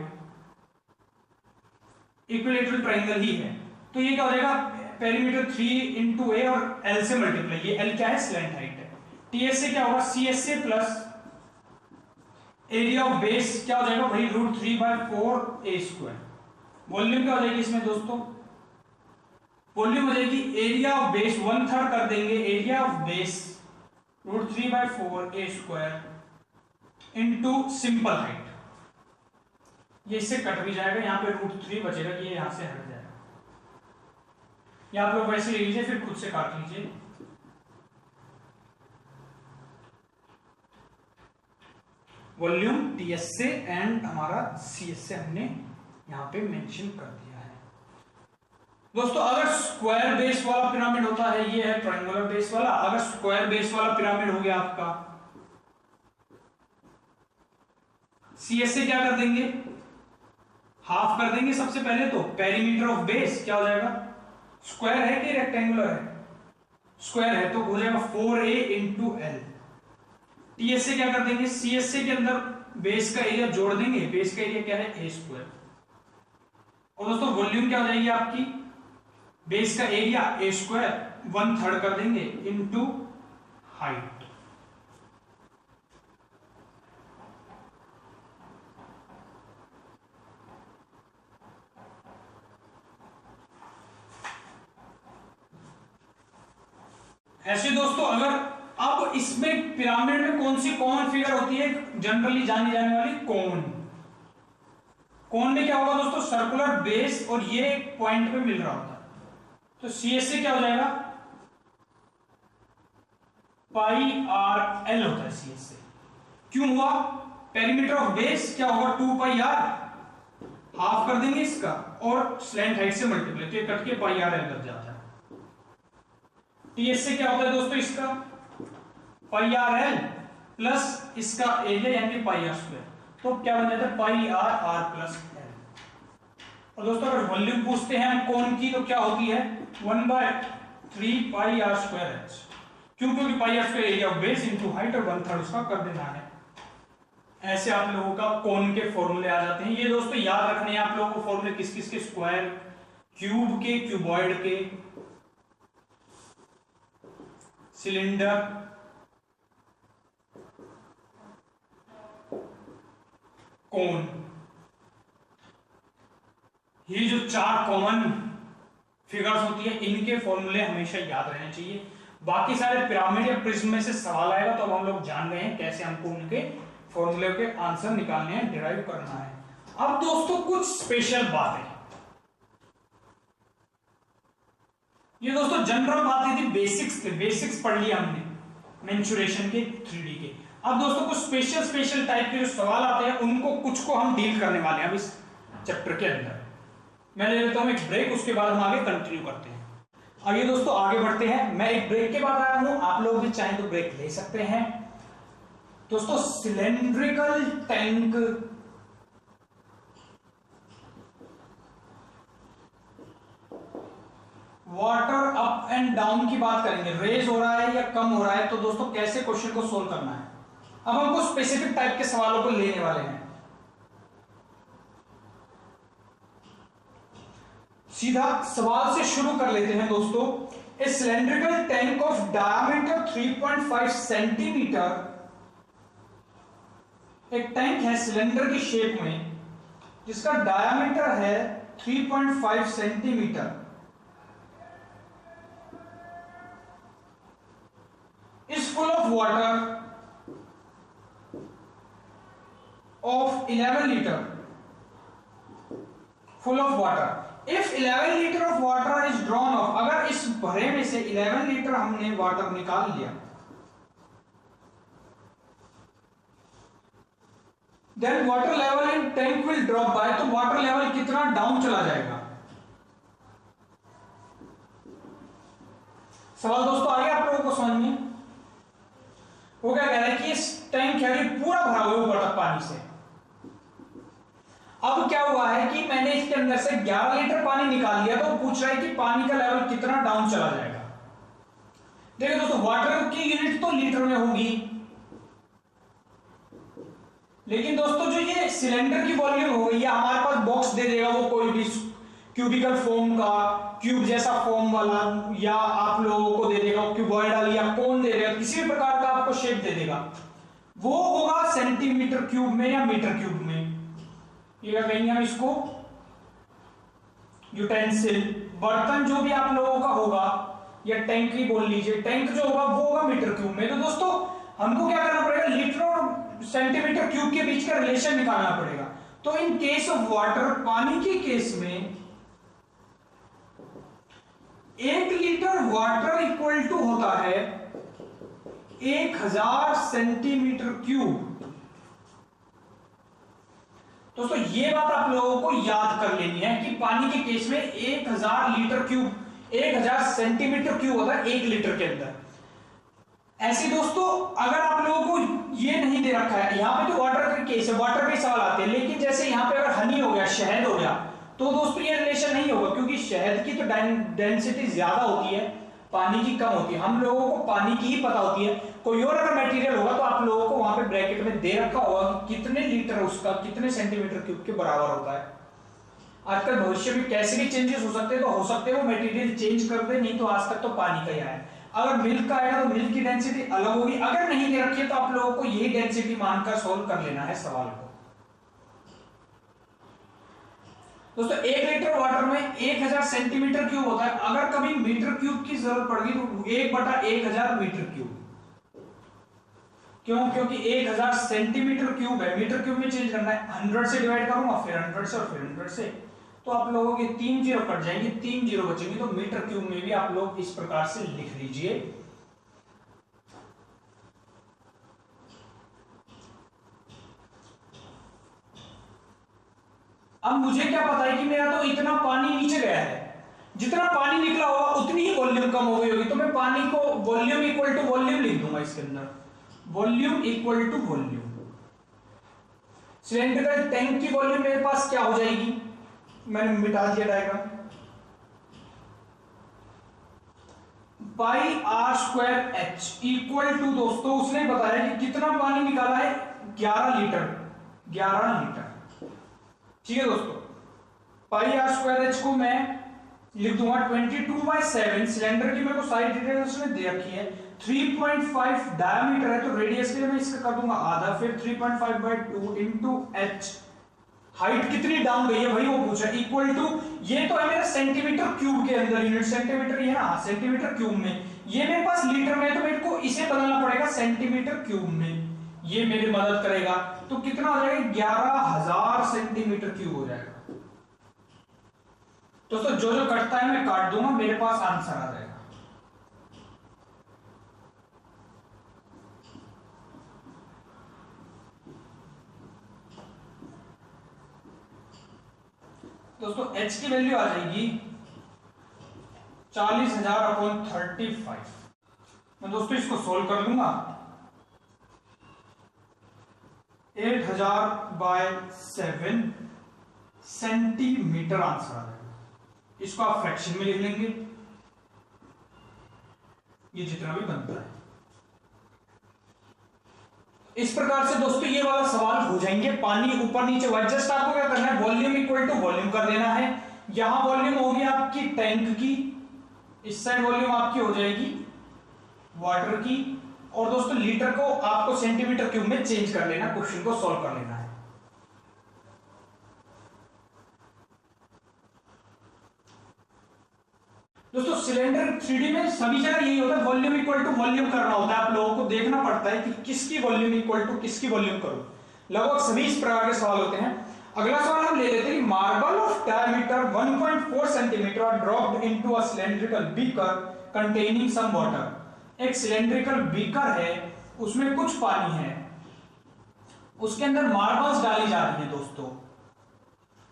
इक्विलैटरल ट्रायंगल ही है। तो ये क्या हो जाएगा? पेरीमीटर 3 × A और L से मल्टीप्लाई। ये L क्या है? स्लैंट हाइट है। TSA क्या होगा? CSA plus area of base क्या हो जाएगा भाई? √3/4A²। वॉल्यूम क्या हो जाएगी इसमें दोस्तों? वॉल्यूम हो जाएगी एरिया ऑफ बेस, 1/3 कर देंगे area of base √3/4A² into simple height. ये इससे कट भी जाएगा, यहाँ पे √3 बचेगा, ये यहां से हट जाएगा। या आप लोग वैसे ले लीजिए, फिर खुद से काट लीजिए। वॉल्यूम TSA एंड हमारा CSA हमने यहां पे मेंशन कर दिया है। दोस्तों अगर स्क्वायर बेस वाला पिरामिड होता है, ये है ट्रायंगुलर बेस वाला। अगर स्क्वायर बेस वाला पिरामिड हो गया आपका, CSA क्या कर देंगे? हाफ कर देंगे सबसे पहले। तो पेरीमीटर ऑफ बेस क्या हो जाएगा? स्क्वायर है कि रेक्टेंगुलर है? स्क्वायर है, तो हो जाएगा 4A × L। टीएस से क्या कर देंगे, सीएस से के अंदर बेस का एरिया जोड़ देंगे, बेस का एरिया क्या है ए स्क्वायर, और दोस्तों वॉल्यूम क्या हो जाएगी आपकी, बेस का एरिया ए स्क्वायर 1/3 कर देंगे इनटू हाइट। ऐसे दोस्तों अगर अब इसमें पिरामिड में कौन सी कॉमन फिगर होती है, जनरली जानी जाने वाली कोन। कोन में क्या होगा दोस्तों, सर्कुलर बेस और ये एक पॉइंट पे मिल रहा होता है, तो सीएस से क्या हो जाएगा पाई आर एल होता है सीएस से। क्यों हुआ, पेरीमीटर ऑफ बेस क्या होगा 2 पाई आर, हाफ कर देंगे इसका और स्लैंट हाइट से मल्टीप्लाई, तो ये कट के पाई आर एल लग जाता है। टीएस से क्या होता है दोस्तों, इसका पाई आर एल प्लस इसका एरिया यानी पाई आर स्क्वायर, तो क्या बन जाता है pi are are plus L. और दोस्तों अगर वॉल्यूम पूछते हैं कोन की तो क्या होती है 1/3 पाई आर स्क्वायर एच, क्यों, क्योंकि pi R square area of base into height और 1/3 उसका कर देना है। ऐसे आप लोगों का कोन के फॉर्मूले आ जाते हैं। ये दोस्तों याद रखने हैं आप लोगों को फॉर्मूले किस किस के, स्क्वायर, क्यूब के, क्यूबॉइड के, सिलेंडर, कोन, ये जो 4 कॉमन फिगर्स होती है इनके फॉर्मूले हमेशा याद रहने चाहिए। बाकी सारे पिरामिड या प्रिज्म में से सवाल आएगा तो अब हम लोग जान गए हैं कैसे हमको उनके फॉर्मूले के आंसर निकालने हैं, डिराइव करना है। अब दोस्तों कुछ स्पेशल बातें, ये दोस्तों जनरल बातें थी, बेसिक्स थे, बेसिक्स पढ़ लिया हमने मेंसुरेशन के 3D के। अब दोस्तों कुछ स्पेशल टाइप के जो सवाल आते हैं उनको कुछ को हम डील करने वाले हैं अब इस चैप्टर के अंदर। मैं ले लेता हूं एक ब्रेक, उसके बाद हम आगे कंटिन्यू करते हैं। आइए दोस्तों आगे बढ़ते हैं। मैं एक ब्रेक के बाद आया हूं, आप लोग भी चाहें तो ब्रेक ले सकते हैं। दोस्तों cylindrical tank water up and down की बात करेंगे, रेज हो रहा है या कम हो रहा है, तो दोस्तों कैसे क्वेश्चन को सोल्व करना है। अब हमको स्पेसिफिक टाइप के सवालों को लेने वाले हैं। सीधा सवाल से शुरू कर लेते हैं दोस्तों। ए cylindrical tank of diameter 3.5 centimetre, एक टैंक है सिलेंडर की शेप में जिसका डायमीटर है 3.5 centimetre, is full of water of 11 liter, full of water. If 11 liter of water is drawn off, अगर इस भरे में से 11 लीटर हमने वाटर निकाल लिया, then water level in tank will drop by, तो वाटर लेवल कितना डाउन चला जाएगा। सवाल दोस्तों आ गया आप लोगों को समझ में। वो क्या कह रहा है कि इस टैंक है पूरा भरा हुआ ऊपर तक पानी से। अब क्या हुआ है कि मैंने इसके अंदर से 11 लीटर पानी निकाल लिया, तो पूछ रहा है कि पानी का लेवल कितना डाउन चला जाएगा। देखिए दोस्तों वाटर की यूनिट तो लीटर में होगी, लेकिन दोस्तों जो ये सिलेंडर की वॉल्यूम हो गई है, हमारे पास बॉक्स दे देगा वो कोई भी क्यूबिकल फॉर्म का, क्यूब जैसा फॉर्म वाला, या आप लोगों को दे देगा क्यूबॉइडल या कोन दे देगा, किसी भी प्रकार का आपको शेप दे देगा, वो होगा सेंटीमीटर क्यूब में या मीटर क्यूब में। ये क्या कहेंगे हम इसको, यूटेंसिल, बर्तन जो भी आप लोगों का होगा, या टैंक ही बोल लीजिए, टैंक जो होगा वो होगा मीटर क्यूब में। तो दोस्तों हमको क्या करना पड़ेगा, लीटर और सेंटीमीटर क्यूब के बीच का रिलेशन निकालना पड़ेगा। तो इन केस ऑफ वाटर, पानी के केस में 1 लीटर वाटर इक्वल टू होता है 1000 सेंटीमीटर क्यूब। दोस्तों ये बात आप लोगों को याद कर लेनी है कि पानी के केस में 1000 लीटर क्यूब, 1000 सेंटीमीटर क्यूब होता है 1 लीटर के अंदर। ऐसे दोस्तों अगर आप लोगों को ये नहीं दे रखा है, यहां पे तो वाटर का केस है, वाटर पे सवाल आते हैं, लेकिन जैसे यहां पे अगर हनी हो गया, शहद हो गया, तो दोस्तों ये रिलेशन नहीं होगा, क्योंकि शहद की तो डेंसिटी ज्यादा होती है, पानी की कम होती है। हम लोगों को पानी की ही पता होती है, कोई और अगर मटेरियल होगा तो आप लोगों को वहां पे ब्रैकेट में दे रखा होगा कि कितने लीटर उसका कितने सेंटीमीटर क्यूब के बराबर होता है। आजकल भविष्य में कैसे भी चेंजेस हो सकते हैं, तो हो सकते हैं वो मटेरियल चेंज कर दे, नहीं तो आज तक तो पानी का ही आया है। अगर मिल्क का आएगा तो मिल्क की डेंसिटी अलग होगी, अगर नहीं दे रखी है तो आप लोगों को यही डेंसिटी मानकर सोल्व कर लेना है सवाल को। दोस्तों 1 लीटर वाटर में 1000 सेंटीमीटर क्यूब होता है। अगर कभी मीटर क्यूब की जरूरत पड़गी तो 1/1000 मीटर क्यूब। क्यों? क्योंकि 1000 सेंटीमीटर क्यूब है, मीटर क्यूब में चेंज करना है। 100 से डिवाइड करूंगा, फिर 100 से और फिर 100 से, तो आप लोगों के 3 जीरो कट जाएंगे, 3 जीरो बचेंगे। तो मीटर क्यूब में भी आप लोग इस प्रकार से लिख लीजिए। अब मुझे क्या पता है कि मेरा तो इतना पानी नीचे गया है, जितना पानी निकला होगा उतनी ही वॉल्यूम कम हो गई होगी, तो मैं पानी को वॉल्यूम इक्वल टू वॉल्यूम लिख दूंगा इसके अंदर, volume equal to volume. Cylindrical tank की वॉल्यूम मेरे पास क्या हो जाएगी, मैंने मिटा दिया diagram, pi R square H equal to, दोस्तों उसने बताया कि कितना पानी निकाला है, 11 लीटर, 11 लीटर। ठीक है दोस्तों, पाई आर स्क्वायर एच को मैं लिख दूंगा 22/7। सिलेंडर की मेरे को सारी डिटेल्स में दे रखी है। 3.5 डायमीटर है तो रेडियस के लिए मैं इसका कर दूंगा आधा, फिर 3.5/2 इंटू एच। हाइट कितनी डाउन गई है भाई वो पूछा, इक्वल टू, ये तो है मेरा सेंटीमीटर क्यूब के अंदर, यूनिट सेंटीमीटर ही है ना, सेंटीमीटर क्यूब में, ये मेरे पास लीटर में है तो मेरे को इसे बदलना पड़ेगा सेंटीमीटर क्यूब में, ये मेरी मदद करेगा। तो कितना हो जाएगा, 11000 सेंटीमीटर क्यूब हो जाएगा। दोस्तों जो जो कटता है मैं काट दूंगा, मेरे पास आंसर आ जाएगा। दोस्तों h की वैल्यू आ जाएगी 40,000/35। मैं दोस्तों इसको सोल्व कर लूंगा, 8000/7 सेंटीमीटर आंसर आ जाएगा। इसको आप फ्रैक्शन में लिख लेंगे, ये जितना भी बनता है। इस प्रकार से दोस्तों ये वाला सवाल हो जाएंगे। पानी ऊपर नीचे, जस्ट आपको क्या करना है, वॉल्यूम इक्वल टू वॉल्यूम कर देना है। यहां वॉल्यूम होगी आपकी टैंक की, इस साइड वॉल्यूम आपकी हो जाएगी वाटर की, और दोस्तों लीटर को आपको सेंटीमीटर क्यूब में चेंज कर लेना, क्वेश्चन को सॉल्व कर लेना है। दोस्तों सिलेंडर 3D में सभी जगह यही होता है, वॉल्यूम इक्वल टू वॉल्यूम करना होता है। आप लोगों को देखना पड़ता है कि किसकी वॉल्यूम इक्वल टू किसकी वॉल्यूम करो। लगभग सभी इस प्रकार के सवाल होते हैं। अगला सवाल हम ले लेते हैं, marble of diameter 1.4 centimetre are dropped into a cylindrical beaker containing some water. एक सिलेंड्रिकल बीकर है, उसमें कुछ पानी है, उसके अंदर मार्बल्स डाली जा रही है। दोस्तों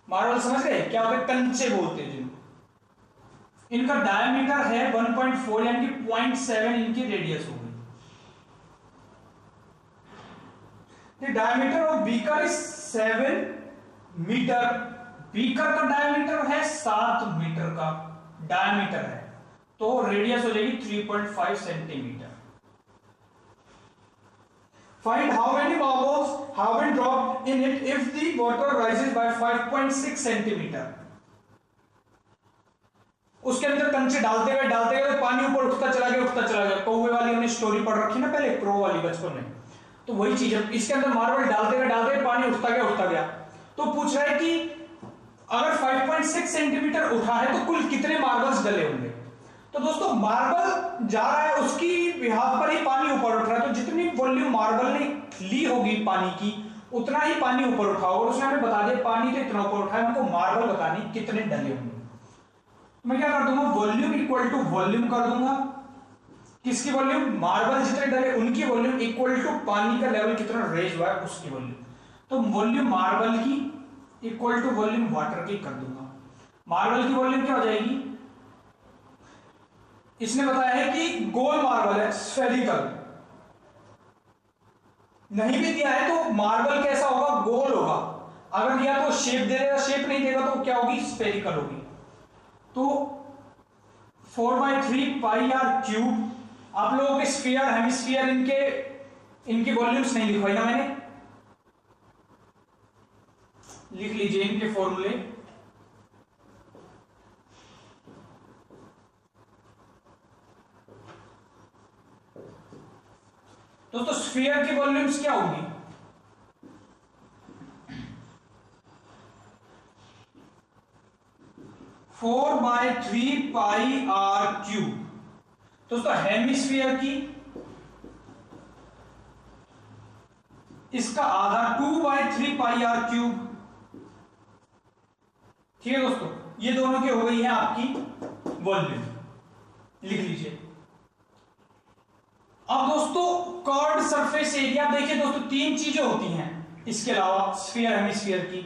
मार्बल समझ गए क्या होते हैं, कंचे बोलते हैं जिनको। इनका डायमीटर है 1.4 यानी कि 0.7 इनकी रेडियस होगी। The diameter of beaker is 7 metre. Beaker का डायमीटर है 7 मीटर का डायमीटर है, तो रेडियस हो जाएगी 3.5 centimetre. Find how many marbles have been dropped in it if the water rises by 5.6 centimetre. उसके अंदर कंचे डालते गए पानी ऊपर उठता चला गया। कौवे वाली हमने स्टोरी पढ़ रखी ना पहले, क्रो वाली बचपन में, तो वही चीज है। इसके अंदर मार्बल डालते गए पानी उठता गया। तो पूछ रहा है कि अगर 5.6 सेंटीमीटर उठा है तो कुल कितने मार्बल्स डले होंगे। तो दोस्तों मार्बल जा रहा है, उसकी बिहाफ पर ही पानी ऊपर उठ रहा है, तो जितनी वॉल्यूम मार्बल ने ली होगी पानी की, उतना ही पानी ऊपर उठा होगा। उसने हमें बता दिया पानी तो इतना ऊपर उठा है, हमको मार्बल बतानी कितने डले होंगे। मैं क्या कर दूंगा, वॉल्यूम इक्वल टू वॉल्यूम कर दूंगा। किसकी वॉल्यूम, मार्बल जितने डले उनकी वॉल्यूम इक्वल टू पानी का लेवल कितना रेज हुआ है उसकी वॉल्यूम। तो वॉल्यूम मार्बल की इक्वल टू वॉल्यूम वाटर की कर दूंगा। मार्बल की वॉल्यूम क्या हो जाएगी, इसने बताया है कि गोल मार्बल है, स्फेरिकल। नहीं भी दिया है तो मार्बल कैसा होगा, गोल होगा। अगर दिया तो शेप दे देगा, शेप नहीं देगा तो क्या होगी, स्फेरिकल होगी। तो 4/3πr³। आप लोगों के स्फीयर हेमिस्फीयर इनके वॉल्यूम्स नहीं लिखवाई ना मैंने, लिख लीजिए इनके फॉर्मूले। दोस्तों स्फीयर की वॉल्यूम्स क्या होगी, 4/3πr³। दोस्तों हेमिस्फीयर की इसका आधा 2/3πr³। ठीक है दोस्तों, ये दोनों की हो गई है आपकी वॉल्यूम, लिख लीजिए। अब दोस्तों कर्व्ड सरफेस एरिया देखिए दोस्तों, तीन चीजें होती हैं इसके अलावा स्फीयर हेमिस्फीयर की।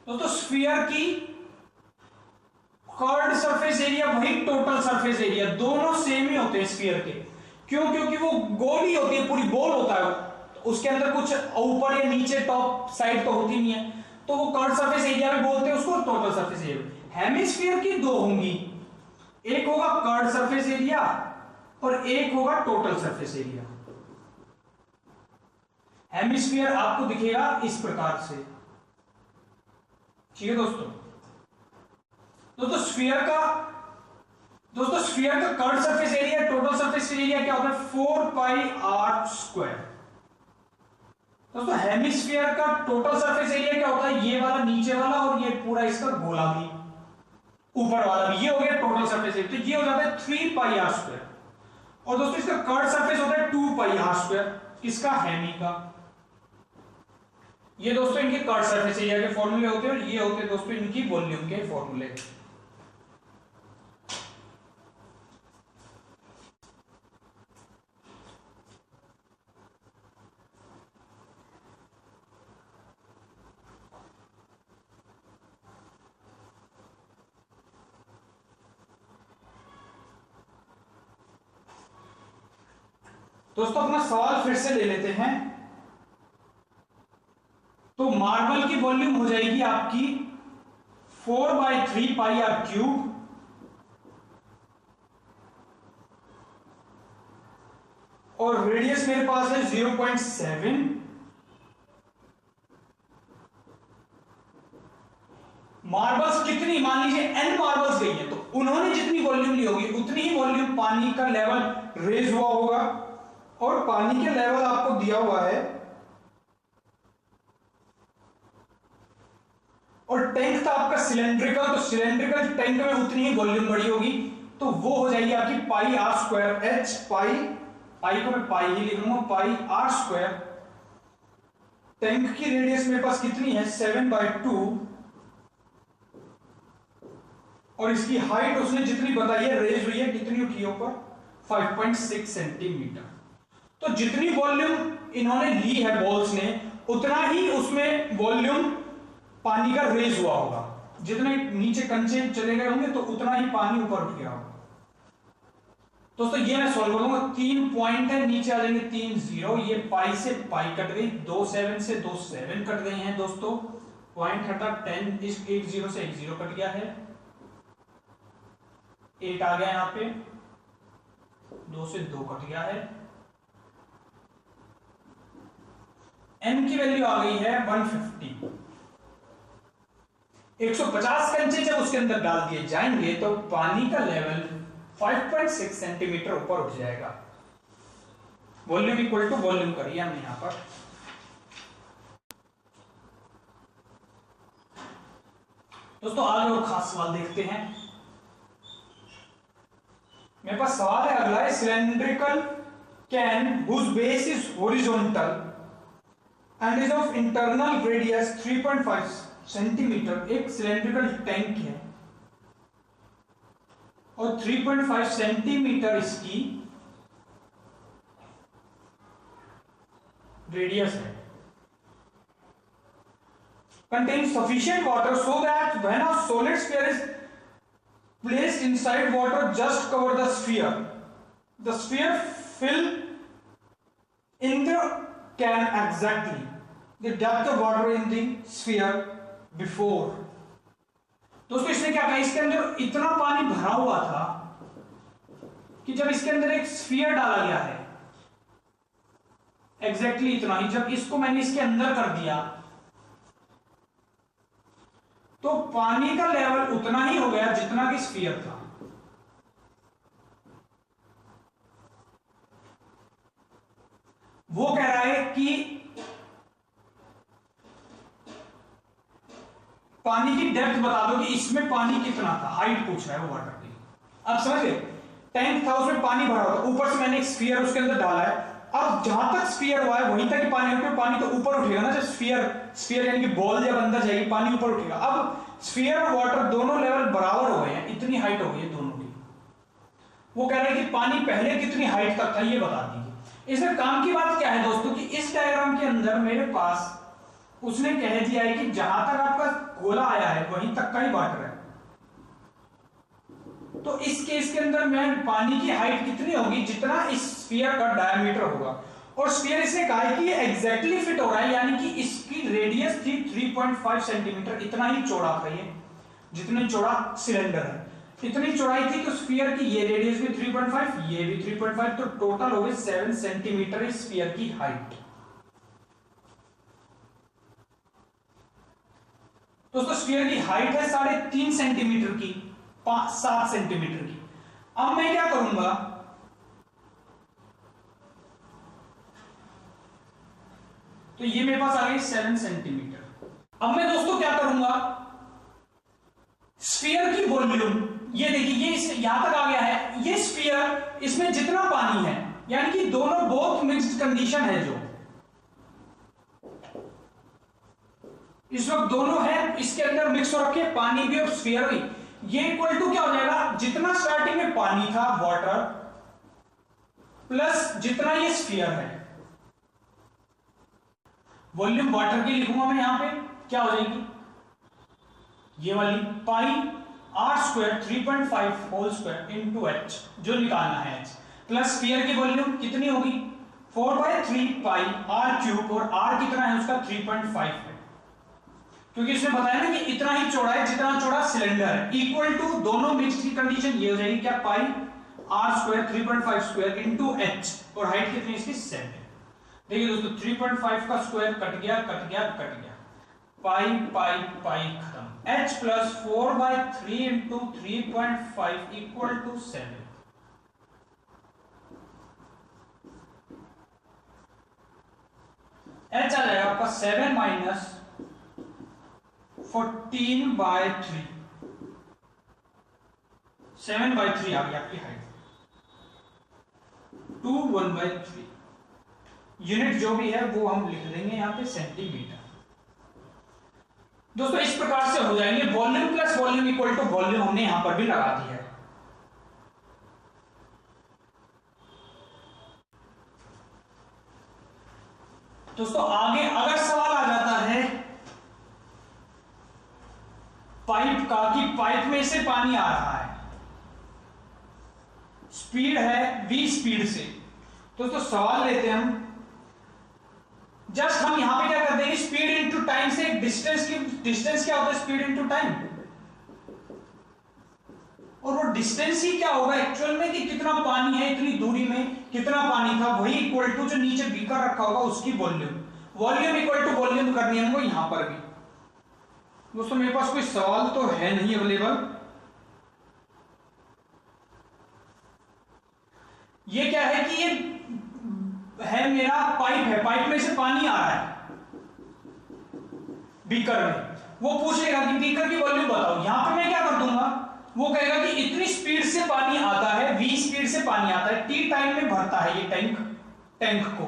दोस्तों स्फीयर की कर्व्ड सरफेस एरिया वही टोटल सरफेस एरिया, दोनों सेम ही होते हैं स्फीयर के। क्यों? क्योंकि वो गोल ही होती है, पूरी बॉल होता है, उसके अंदर कुछ ऊपर या नीचे टॉप साइड तो होती नहीं है, तो वो कर्व्ड सरफेस एरिया भी बोलते हैं उसको, टोटल सरफेस एरिया। हेमिस्फीयर की दो होंगी, एक होगा कर्व्ड सरफेस एरिया और एक होगा टोटल सरफेस एरिया। हेमिस्फीयर आपको दिखेगा इस प्रकार से। ठीक है दोस्तों, स्फीयर का curved surface area, total surface area क्या होता है, 4πr²। दोस्तों हेमिस्फीयर का टोटल सरफेस एरिया क्या होता है, ये वाला नीचे वाला और ये पूरा इसका गोला भी ऊपर वाला भी, ये हो गया टोटल सरफेस एरिया। तो ये हो जाता है 3πr²। और दोस्तों इसका कर्व्ड सरफेस होता है 2πr², इसका हेमी का। ये दोस्तों इनके कर्व्ड सरफेस एरिया के फॉर्मूले होते हैं और ये होते हैं दोस्तों इनकी वॉल्यूम के फॉर्मूले। दोस्तों अपना सवाल फिर से ले लेते हैं। तो मार्बल की वॉल्यूम हो जाएगी आपकी 4/3πr³ और रेडियस मेरे पास है 0.7। मार्बल्स कितनी, मान लीजिए n मार्बल्स गई है, तो उन्होंने जितनी वॉल्यूम ली होगी उतनी ही वॉल्यूम पानी का लेवल रेज हुआ होगा। और पानी के लेवल आपको दिया हुआ है, और टैंक था आपका सिलेंड्रिकल, तो सिलेंड्रिकल टैंक में उतनी ही वॉल्यूम बढ़ी होगी, तो वो हो जाएगी आपकी πr²। पाई को मैं पाई ही लिख लूंगा, πr²। टैंक की रेडियस मेरे पास कितनी है, 7/2, और इसकी हाइट उसने जितनी बताई है, रेज हुई है, कितनी उठी है ऊपर, 5.6 सेंटीमीटर। तो जितनी वॉल्यूम इन्होंने ली है बॉल्स ने, उतना ही उसमें वॉल्यूम पानी का रेज हुआ होगा। जितने नीचे कंचे चले गए होंगे तो उतना ही पानी ऊपर उठ गया होगा। दोस्तों ये मैं सॉल्व करूंगा, 3 पॉइंट है, नीचे आ जाएंगे 3 0। ये पाई से पाई कट गई, 2 7 से 2 7 कट गई हैं दोस्तों। पॉइंट हटा 10, इस 1 0 से 1 0 कट गया है, 8 आ गया यहां पे, 2 से 2 कट गया है। n की वैल्यू आ गई है 150। 150 कंचे जब उसके अंदर डाल दिए जाएंगे तो पानी का लेवल 5.6 सेंटीमीटर ऊपर उठ जाएगा। वॉल्यूम इक्वल टू वॉल्यूम करिए हमने यहां पर। दोस्तों आगे और खास सवाल देखते हैं। मेरे पास सवाल है अगला, cylindrical can whose base is horizontal and is of internal radius 3.5 centimetre. एक सिलेंड्रिकल टैंक है और 3.5 सेंटीमीटर इसकी रेडियस है। contains sufficient water so that when a solid sphere is placed inside water just cover the sphere. The sphere fill in the can exactly the depth of water in the sphere before. दोस्तों इसने क्या कहा, इसके अंदर इतना पानी भरा हुआ था कि जब इसके अंदर एक स्फीयर डाला गया है, एग्जैक्टली इतना ही, जब इसको मैंने इसके अंदर कर दिया तो पानी का लेवल उतना ही हो गया जितना कि स्फीयर था। वो कह रहा है कि पानी की डेप्थ बता दो कि इसमें पानी कितना था, हाइट पूछ रहा है वो वाटर की। अब समझ गए, टैंक था उसमें पानी भरा हुआ था, ऊपर से मैंने एक स्फीयर उसके अंदर डाला है। अब जहां तक स्फीयर हुआ है वहीं तक पानी उठे, पानी तो ऊपर उठेगा ना, जब स्फीयर यानी कि बॉल जब अंदर जाएगी पानी ऊपर उठेगा। अब स्फीयर और वाटर दोनों लेवल बराबर हो गए हैं, इतनी हाइट हो गई है दोनों की। वो कह रहे हैं कि पानी पहले कितनी हाइट तक था ये बता दीजिए। इसमें काम की बात क्या है दोस्तों कि इस डायग्राम के अंदर मेरे पास उसने कह दिया है कि जहां तक आपका गोला आया है वहीं तक का ही वाटर है। तो इस केस के अंदर मैं पानी की हाइट कितनी होगी, जितना इस स्फीयर का डायमीटर होगा। और स्फीयर इसने कहा है कि ये एग्जैक्टली फिट हो रहा है, यानी कि इसकी रेडियस थी 3.5 सेंटीमीटर, इतना ही चौड़ा था ये, जितनी चौड़ा सिलेंडर है इतनी चौड़ाई थी। तो स्फीयर की ये रेडियस भी 3.5, ये भी 3.5, तो टोटल हो गई 7 सेंटीमीटर स्फीयर की हाइट। दोस्तों स्फीयर की हाइट है 3.5 सेंटीमीटर की, 7 सेंटीमीटर की। अब मैं क्या करूंगा, तो ये मेरे पास आ गई 7 सेंटीमीटर। अब मैं दोस्तों क्या करूंगा, स्फीयर की वॉल्यूम, ये देखिए ये यहां तक आ गया है, ये स्फीयर, इसमें जितना पानी है, यानी कि दोनों बोथ मिक्स्ड कंडीशन है, जो इस वक्त दोनों है इसके अंदर मिक्स हो रखे, पानी भी और स्फीयर भी। ये इक्वल टू क्या हो जाएगा, जितना स्टार्टिंग में पानी था वाटर प्लस जितना ये स्फीयर है। वॉल्यूम वाटर की लिखूंगा मैं यहां पे, क्या हो जाएगी ये वाली, pi R square 3.5 whole square into H, जो निकालना है एच, प्लस स्फीयर की वॉल्यूम कितनी होगी 4/3 पाई आर क्यूब, और आर कितना है उसका 3.5 है, क्योंकि इसने बताया ना कि इतना ही चौड़ा है जितना चौड़ा सिलेंडर है, इक्वल टू दोनों मिक्स की कंडीशन ये हो जाएगी क्या, pi R square 3.5 square into H, और हाइट कितनी इसकी 7। देखिए दोस्तों 3.5 का स्क्वायर कट गया कट गया कट गया, पाई पाई पाई खत्म, h plus 4/3 into 3.5 equal to 7। h आ जाएगा आपका 7 माइनस 14/3, 7/3 आ गई आपकी हाइट, 2 1/3। यूनिट जो भी है वो हम लिख देंगे यहां पे सेंटीमीटर। दोस्तों इस प्रकार से हो जाएंगे, volume plus volume equal to volume हमने यहां पर भी लगा दिया है। दोस्तों आगे अगर सवाल आ जाता है पाइप का, कि पाइप में से पानी आ रहा है, स्पीड है v स्पीड से, दोस्तों सवाल लेते हैं हम, जस्ट हम यहां पे क्या करते हैं, स्पीड इनटू टाइम से डिस्टेंस की, डिस्टेंस क्या होता है स्पीड इनटू टाइम, और वो डिस्टेंस ही क्या होगा एक्चुअल में, कि कितना पानी है इतनी दूरी में, कितना पानी था, वही इक्वल टू जो नीचे बीकर रखा होगा उसकी volume, volume equal to volume करनी है हमको यहां पर भी। दोस्तों मेरे पास कोई सवाल तो है नहीं अवेलेबल। ये क्या है कि ये है मेरा पाइप है, पाइप में से पानी आ रहा है बीकर में, वो पूछेगा कि बीकर की वॉल्यूम बताओ, यहां पे मैं क्या कर दूंगा, वो कहेगा कि इतनी स्पीड से पानी आता है, v स्पीड से पानी आता है, t टाइम में भरता है ये टैंक को,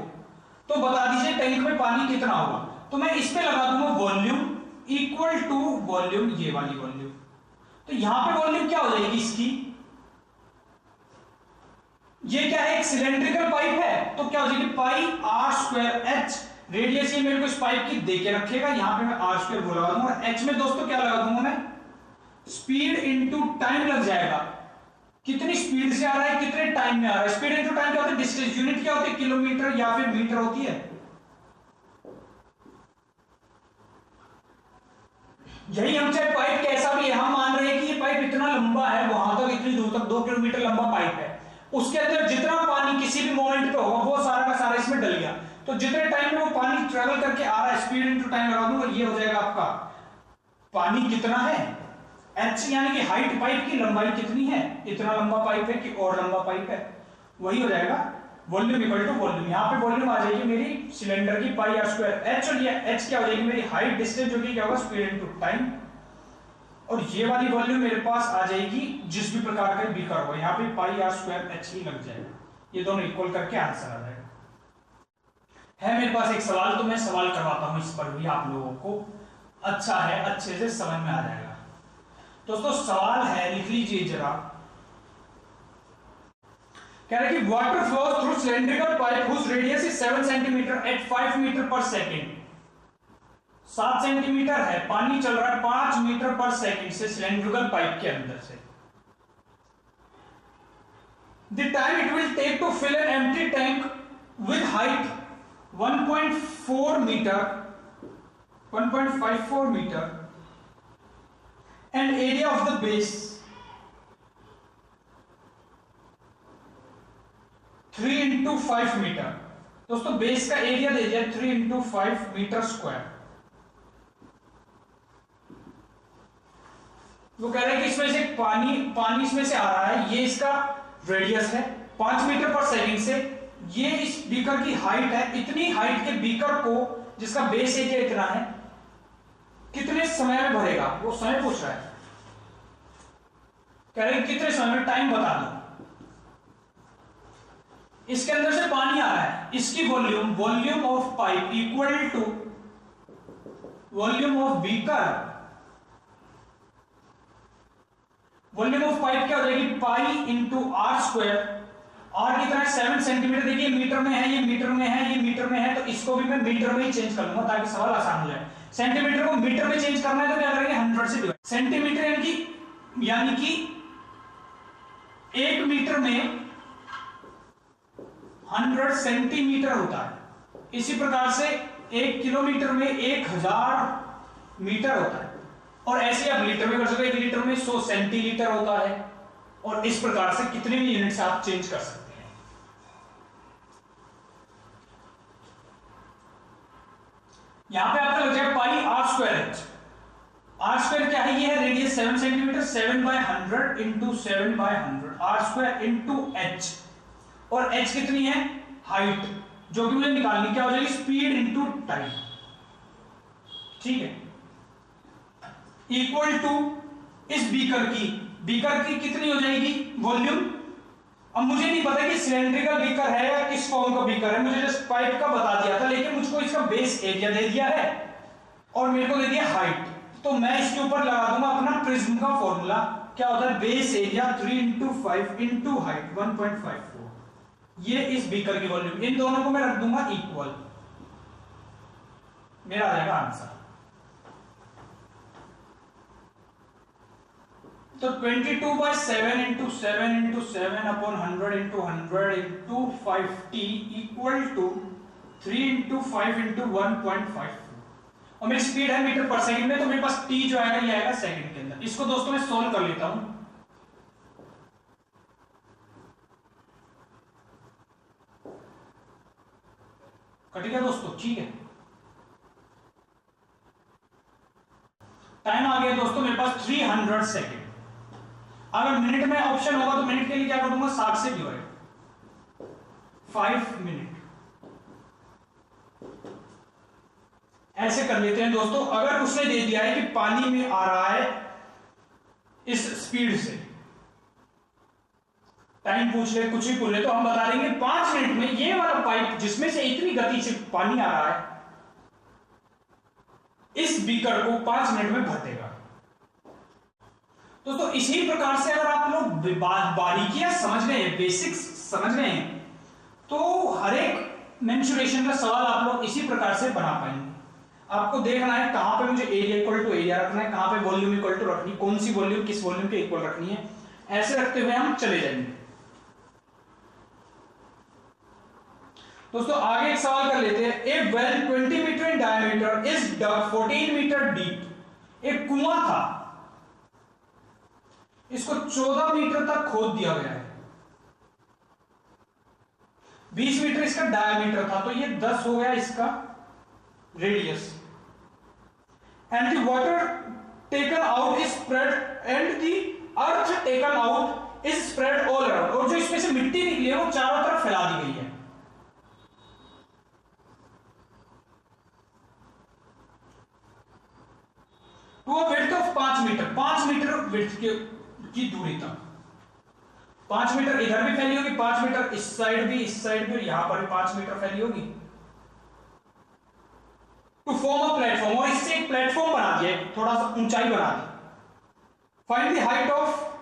तो बता दीजिए टैंक में पानी कितना होगा। तो मैं इस पे लगा दूंगा वॉल्यूम इक्वल टू वॉल्यूम, ये वाली वॉल्यूम, तो यहां पे वॉल्यूम क्या हो जाएगी इसकी, ये क्या है एक सिलेंड्रिकल पाइप है, तो क्या हो जाएगी पाई आर स्क्वायर एच, रेडियस ये मेरे को इस पाइप की देके रखेगा, यहां पे मैं आर स्क्वायर बोला दूंगा, और एच में दोस्तों क्या लगा दूंगा मैं, स्पीड इनटू टाइम लग जाएगा, कितनी स्पीड से आ रहा है कितने टाइम में आ रहा है, स्पीड इनटू टाइम क्या होता है, डिस्टेंस, यूनिट क्या होती है किलोमीटर या फिर मीटर होती है। यही हम चाहे पाइप कैसा भी है, हम मान रहे हैं कि ये पाइप इतना लंबा है, वहां तक इतनी दूर तक 2 किलोमीटर लंबा पाइप है, उसके अंदर जितना पानी किसी भी मोमेंट पे होगा वो सारा का सारा इसमें डल गया। तो जितने टाइम में वो पानी ट्रेवल करके आ रहा है, स्पीड इनटू टाइम लगा दूंगा, ये हो जाएगा आपका पानी कितना है h, यानी कि हाइट पाइप की लंबाई कितनी है, इतना लंबा पाइप है कि और लंबा पाइप है, वही हो जाएगा वॉल्यूम इक्वल टू वॉल्यूम। यहाँ पे वॉल्यूम आ जाएगी मेरी सिलेंडर की पाई आर स्क्वायर h, और ये h क्या हो जाएगी मेरी हाइट डिस्टेंस, जो कि क्या होगा स्पीड इनटू टाइम, और ये वाली वॉल्यूम मेरे पास आ जाएगी जिस भी प्रकार का बीकर हो, यहाँ पे पाई आर स्क्वायर h ही लग जाएगा, ये दोनों इक्वल करके आंसर आ जाएगा। है मेरे पास एक सवाल, तो मैं सवाल करवाता हूं इस पर भी, आप लोगों को अच्छा है, अच्छे से समझ में आ जाएगा। दोस्तों सवाल है, लिख लीजिए जरा, कह रहे कि water flows through cylindrical pipe whose radius is 7 centimetre at 5 metre per second. 7 centimetre है, पानी चल रहा है 5 मीटर पर सेकेंड से सिलेंड्रिकल पाइप के अंदर से। The time it will take to fill an empty tank with height 1.4 metre 1.54 metre and area of the base 3 into 5 metre. दोस्तों बेस का एरिया दे दिया 3 into 5 मीटर स्क्वायर। वो कह रहे हैं कि इसमें से पानी इसमें से आ रहा है, ये इसका रेडियस है 5 मीटर पर सेकंड से, ये इस बीकर की हाइट है, इतनी हाइट के बीकर को जिसका बेस एरिया इतना है, कितने समय में भरेगा, वो समय पूछ रहा है, कह रहे हैं कितने समय में, टाइम बता दो। इसके अंदर से पानी आ रहा है, इसकी volume of pipe equal to volume of beaker. Volume of pipe क्या हो जाएगी, pi into R square. R कितना है 7 सेंटीमीटर, देखिए मीटर में है, ये मीटर में है, ये मीटर में है, तो इसको भी मैं मीटर में ही चेंज कर लूंगा ताकि सवाल आसान हो जाए। सेंटीमीटर को मीटर में चेंज करना है तो क्या करेंगे 100 से डिवाइड। सेंटीमीटर यानी कि 1 मीटर में 100 सेंटीमीटर होता है। इसी प्रकार से 1 किलोमीटर में 1000 मीटर होता है, और ऐसे आप लीटर में कर सकते हैं, 1 लीटर में 100 सेंटीलीटर होता है, और इस प्रकार से कितने भी यूनिट से आप चेंज कर सकते हैं। यहां पे आपका लग जाएगा pi R square H. R square क्या है, ये है radius 7 centimetre, 7/100 into 7/100 R square into H, और एच कितनी है हाइट, जो कि मुझे निकालनी क्या हो जाएगी स्पीड इंटू टाइम, ठीक है, इक्वल टू इस बीकर की कितनी हो जाएगी वॉल्यूम। अब मुझे नहीं पता कि सिलेंड्रिकल बीकर है या किस फॉर्म का बीकर है, मुझे जस्ट पाइप का बता दिया था, लेकिन मुझको इसका बेस एरिया दे दिया है और मेरे को दे दिया हाइट, तो मैं इसके ऊपर लगा दूंगा अपना प्रिज्म का फॉर्मूला, क्या होता है base area 3 into 5 into height 1.54, ये इस बीकर की वॉल्यूम, इन दोनों को मैं रख दूंगा इक्वल, मेरा आ जाएगा आंसर। तो 22/7 into 7 into 7 upon 100 into 100 into 5t equal to 3 into 5 into 1.54, और मेरी स्पीड है मीटर पर सेकंड में, तो मेरे पास t जो आएगा ये आएगा सेकंड के अंदर। इसको दोस्तों मैं सोल्व कर लेता हूं। कट गया दोस्तों, ठीक है, टाइम आ गया दोस्तों मेरे पास 300 सेकंड। अगर मिनट में ऑप्शन होगा तो मिनट के लिए क्या कर दूंगा 60 से डिवाइड, 5 मिनट, ऐसे कर लेते हैं दोस्तों। अगर उसने दे दिया है कि पानी में आ रहा है इस स्पीड से, टाइम पूछ ले कुछ भी पूछ ले, तो हम बता देंगे 5 मिनट में ये वाला पाइप जिसमें से इतनी गति से पानी आ रहा है, इस बीकर को 5 मिनट में भर देगा। तो इसी प्रकार से अगर आप लोग बारीकियां समझ रहे हैं, बेसिक्स समझ रहे हैं, तो हर एक मेंसुरेशन का सवाल आप लोग इसी प्रकार से बना पाएंगे। आपको देखना है कहां पे मुझे एरिया इक्वल टू एरिया रखना है, कहां पे वॉल्यूम इक्वल टू रखनी, कौन सी वॉल्यूम किस वॉल्यूम के इक्वल रखनी है, ऐसे रखते हुए हम चले जाएंगे। दोस्तों आगे एक सवाल कर लेते हैं। A well 20 metre in diameter is dug 14 metre deep एक कुआं था, इसको 14 मीटर तक खोद दिया गया है, 20 मीटर इसका डायमीटर था, तो ये 10 हो गया इसका radius. And the water taken out is spread and the earth taken out is spread all around, और जो इसमें से मिट्टी निकली है वो चारों तरफ फैला दी गई है। To a width of 5 metre, 5 metre width की दूरी तक, 5 मीटर इधर भी फैली होगी, 5 मीटर इस साइड भी, यहां पर भी 5 मीटर फैली होगी। टू फॉर्म अ प्लेटफॉर्म, और इससे एक प्लेटफॉर्म बना दिया, थोड़ा सा ऊंचाई बना दी। Find the height of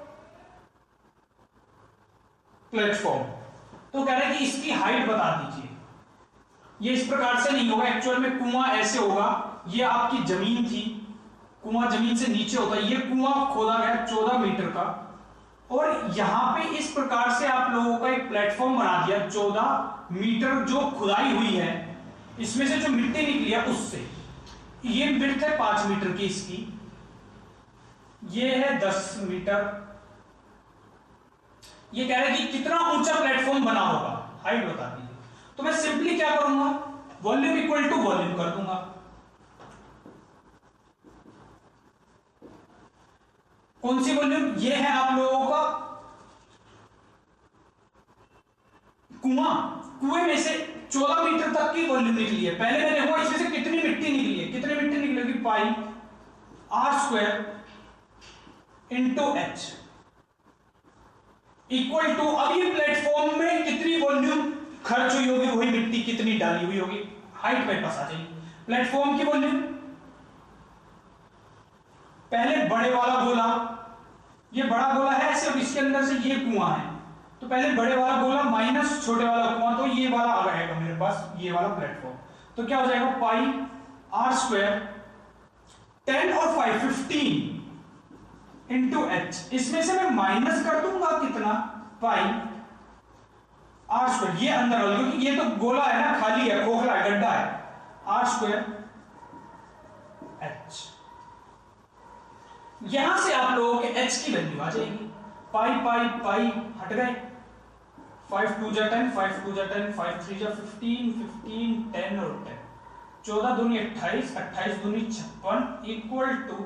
platform, तो कह रहे हैं कि इसकी हाइट बता दीजिए। ये इस प्रकार से नहीं होगा, एक्चुअल में कुआं ऐसे होगा, ये आपकी जमीन थी, कुआं जमीन से नीचे होता है, ये कुआं खोदा गया 14 मीटर का, और यहां पे इस प्रकार से आप लोगों का एक प्लेटफॉर्म बना दिया 14 मीटर जो खुदाई हुई है, इसमें से जो मिट्टी निकली है उससे। ये विड्थ है 5 मीटर की इसकी, ये है 10 मीटर। ये कह रहे हैं कि कितना ऊंचा प्लेटफॉर्म बना होगा, हाइट बता दीजिए। तो मैं सिंपली क्या करूंगा, वॉल्यूम इक्वल टू वॉल्यूम कर दूंगा। कौन सी वॉल्यूम, ये है आप लोगों का कुआं, कुएं में से 14 मीटर तक की वॉल्यूम निकली है। पहले मैं देखूंगा इसमें से कितनी मिट्टी निकली है, कितनी मिट्टी निकलेगी, pi R square into H equal to, अब ये प्लेटफॉर्म में कितनी वॉल्यूम खर्च हुई होगी, वही मिट्टी कितनी डाली हुई होगी, हाइट मेरे पास आ जाएगी। प्लेटफॉर्म की वॉल्यूम, पहले बड़े वाला गोला, ये बड़ा गोला है ऐसे, अब इसके अंदर से ये कुआं है, तो पहले बड़े वाला गोला माइनस छोटे वाला कुआं, तो ये वाला आ जाएगा मेरे पास, ये वाला प्लेटफॉर्म। तो क्या हो जाएगा, पाई आर स्क्वायर 10 और 5 15 इंटू एच, इसमें से मैं माइनस कर दूंगा कितना, पाई आर स्क्वायर, ये अंदर वाला, क्योंकि ये तो गोला है ना, खाली है, खोखला है, गड्ढा है, आर स्क्वायर एच। यहां से आप लोगों के एच की वैल्यू आ जाएगी, पाई पाई पाई हट गए, 5 2 जा 10, 5 2 जा 10, 5 3 जा 15, 15 10 और 10, 14 दूनी 28, 28 दूनी 56 equal to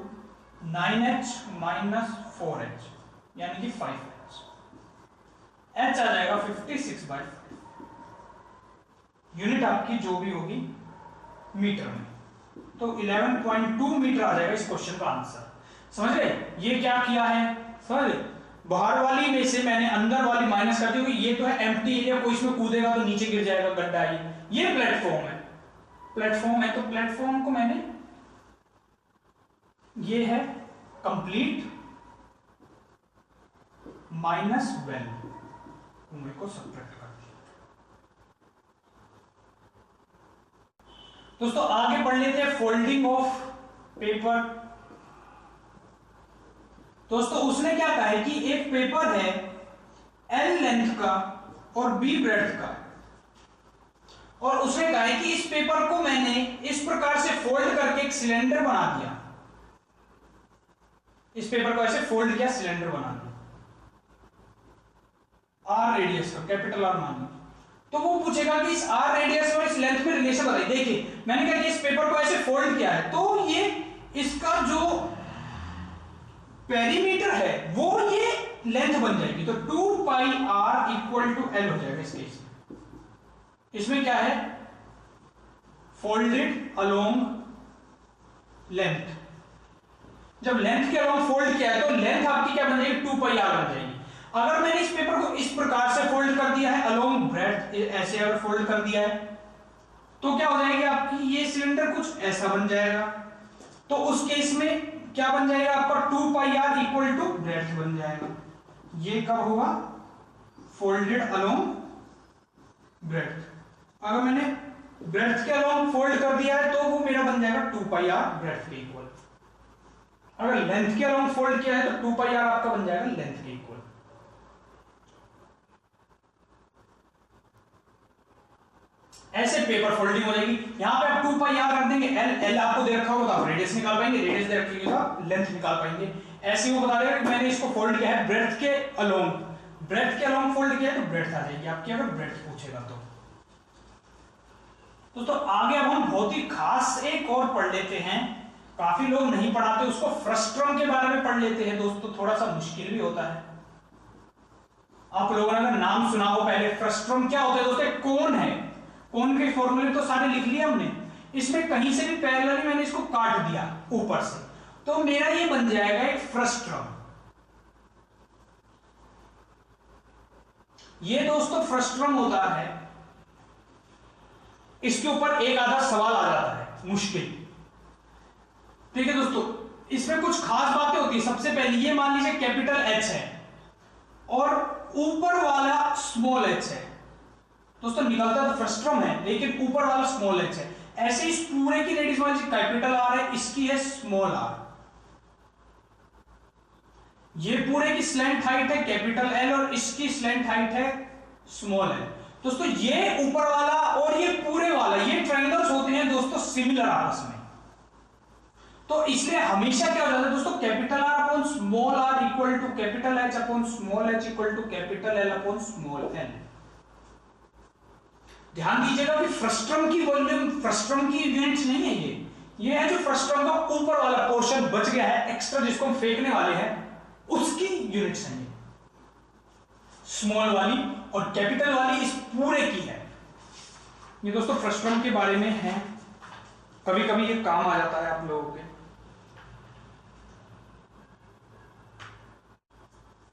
9h minus 4h, यानी कि 5h। h आ जाएगा 56/5, यूनिट आपकी जो भी होगी मीटर में, तो 11.2 मीटर आ जाएगा इस क्वेश्चन का आंसर। समझ गए, ये क्या किया है, समझ, बाहर वाली में से मैंने अंदर वाली माइनस कर दी, क्योंकि ये तो है एम्प्टी एरिया, कोई इसमें कूदेगा तो नीचे गिर जाएगा, गड्ढा है, ये प्लेटफॉर्म है, प्लेटफॉर्म है, तो प्लेटफॉर्म को मैंने, ये है कंप्लीट माइनस वेल, मेरे को सब्ट्रैक्ट कर दिया। दोस्तों आगे पढ़ लेते हैं फोल्डिंग ऑफ पेपर। दोस्तों उसने क्या कहा है कि एक पेपर है L लेंथ का और B ब्रेड्थ का, और उसने कहा है कि इस पेपर को मैंने इस प्रकार से फोल्ड करके एक सिलेंडर बना दिया, इस पेपर को ऐसे फोल्ड किया, सिलेंडर बना दिया, R रेडियस का, कैपिटल R मान लो, तो वो पूछेगा कि इस R रेडियस और इस लेंथ में रिलेशन बताइए। देखिए मैंने कहा कि इस पेपर को ऐसे फोल्ड किया है, तो ये इसका जो पेरीमीटर है वो ये लेंथ बन जाएगी, तो 2 पाई r इक्वल टू L हो जाएगा इस केस में। इसमें क्या है, फोल्डेड अलोंग लेंथ, जब लेंथ के अलोंग फोल्ड किया है तो लेंथ आपकी क्या बन जाएगी, 2 पाई r बन जाएगी। अगर मैंने इस पेपर को इस प्रकार से फोल्ड कर दिया है, अलोंग ब्रेड्थ ऐसे अगर फोल्ड कर दिया है, तो क्या हो जाएगी आपकी, ये सिलेंडर कुछ ऐसा बन जाएगा। तो उस केस में क्या बन जाएगा आपका, 2 पाई r इक्वल टू ब्रेड्थ बन जाएगा। ये कब होगा, फोल्डेड अलोंग ब्रेड्थ। अगर मैंने ब्रेड्थ के अलोंग फोल्ड कर दिया है तो वो मेरा बन जाएगा 2 पाई r ब्रेड्थ के इक्वल। अगर लेंथ के अलोंग फोल्ड किया है तो 2 पाई r आपका बन जाएगा लेंथ के इक्वल। ऐसे पेपर फोल्डिंग हो जाएगी। यहां पे आप 2 फॉर्मूला याद रख देंगे, एल आपको दे रखा होगा तो आप रेडियस निकाल पाएंगे, रेडियस दे रखी होगी तो आप लेंथ निकाल पाएंगे। ऐसे वो बता देगा कि मैंने इसको फोल्ड किया है ब्रेड्थ के अलोंग, ब्रेड्थ के अलोंग फोल्ड किया है तो ब्रेड्थ आ जाएगी आपकी, अगर ब्रेड्थ पूछेगा तो। दोस्तों आगे अब हम बहुत ही खास एक और पढ़ लेते हैं, काफी लोग नहीं पढ़ाते उसको, फ्रस्ट्रम के बारे में पढ़ लेते हैं दोस्तों, थोड़ा सा मुश्किल भी होता है। आप लोगों ने अगर नाम सुना हो पहले, फ्रस्ट्रम क्या होता है दोस्तों? कोन है, कोन के फॉर्मूले तो सारे लिख लिए हमने, इसमें कहीं से भी पैरेलली मैंने इसको काट दिया ऊपर से, तो मेरा ये बन जाएगा एक फ्रस्ट्रम। ये दोस्तों फ्रस्ट्रम होता है, इसके ऊपर एक आधा सवाल आ जाता है मुश्किल, ठीक है दोस्तों। इसमें कुछ खास बातें होती है। सबसे पहले ये मान लीजिए कैपिटल एच है और ऊपर वाला स्मॉल एच है, दोस्तों निकलता तो फ्रस्ट्रम है लेकिन ऊपर वाला स्मॉल एच है। ऐसे इस पूरे की रेडियस मान लीजिए कैपिटल आर है, इसकी है स्मॉल आर। ये पूरे की स्लैंट हाइट है कैपिटल एल और इसकी स्लैंट हाइट है स्मॉल एल। दोस्तों ये ऊपर वाला और ये पूरे वाला, ये ट्रायंगल्स होते हैं दोस्तों सिमिलर आपस में, तो इसलिए हमेशा क्या हो जाता है दोस्तों, capital R upon small R equal to capital H upon small H equal to capital L upon small L. ध्यान दीजिएगा कि फ्रस्ट्रम की वॉल्यूम, फ्रस्ट्रम की यूनिट्स नहीं है ये है जो फ्रस्ट्रम का ऊपर वाला पोर्शन बच गया है एक्स्ट्रा, जिसको हम फेंकने वाले हैं, उसकी यूनिट्स हैं ये, स्मॉल वाली और कैपिटल वाली इस पूरे की है। ये दोस्तों फ्रस्ट्रम के बारे में है, कभी कभी ये काम आ जाता है आप लोगों के।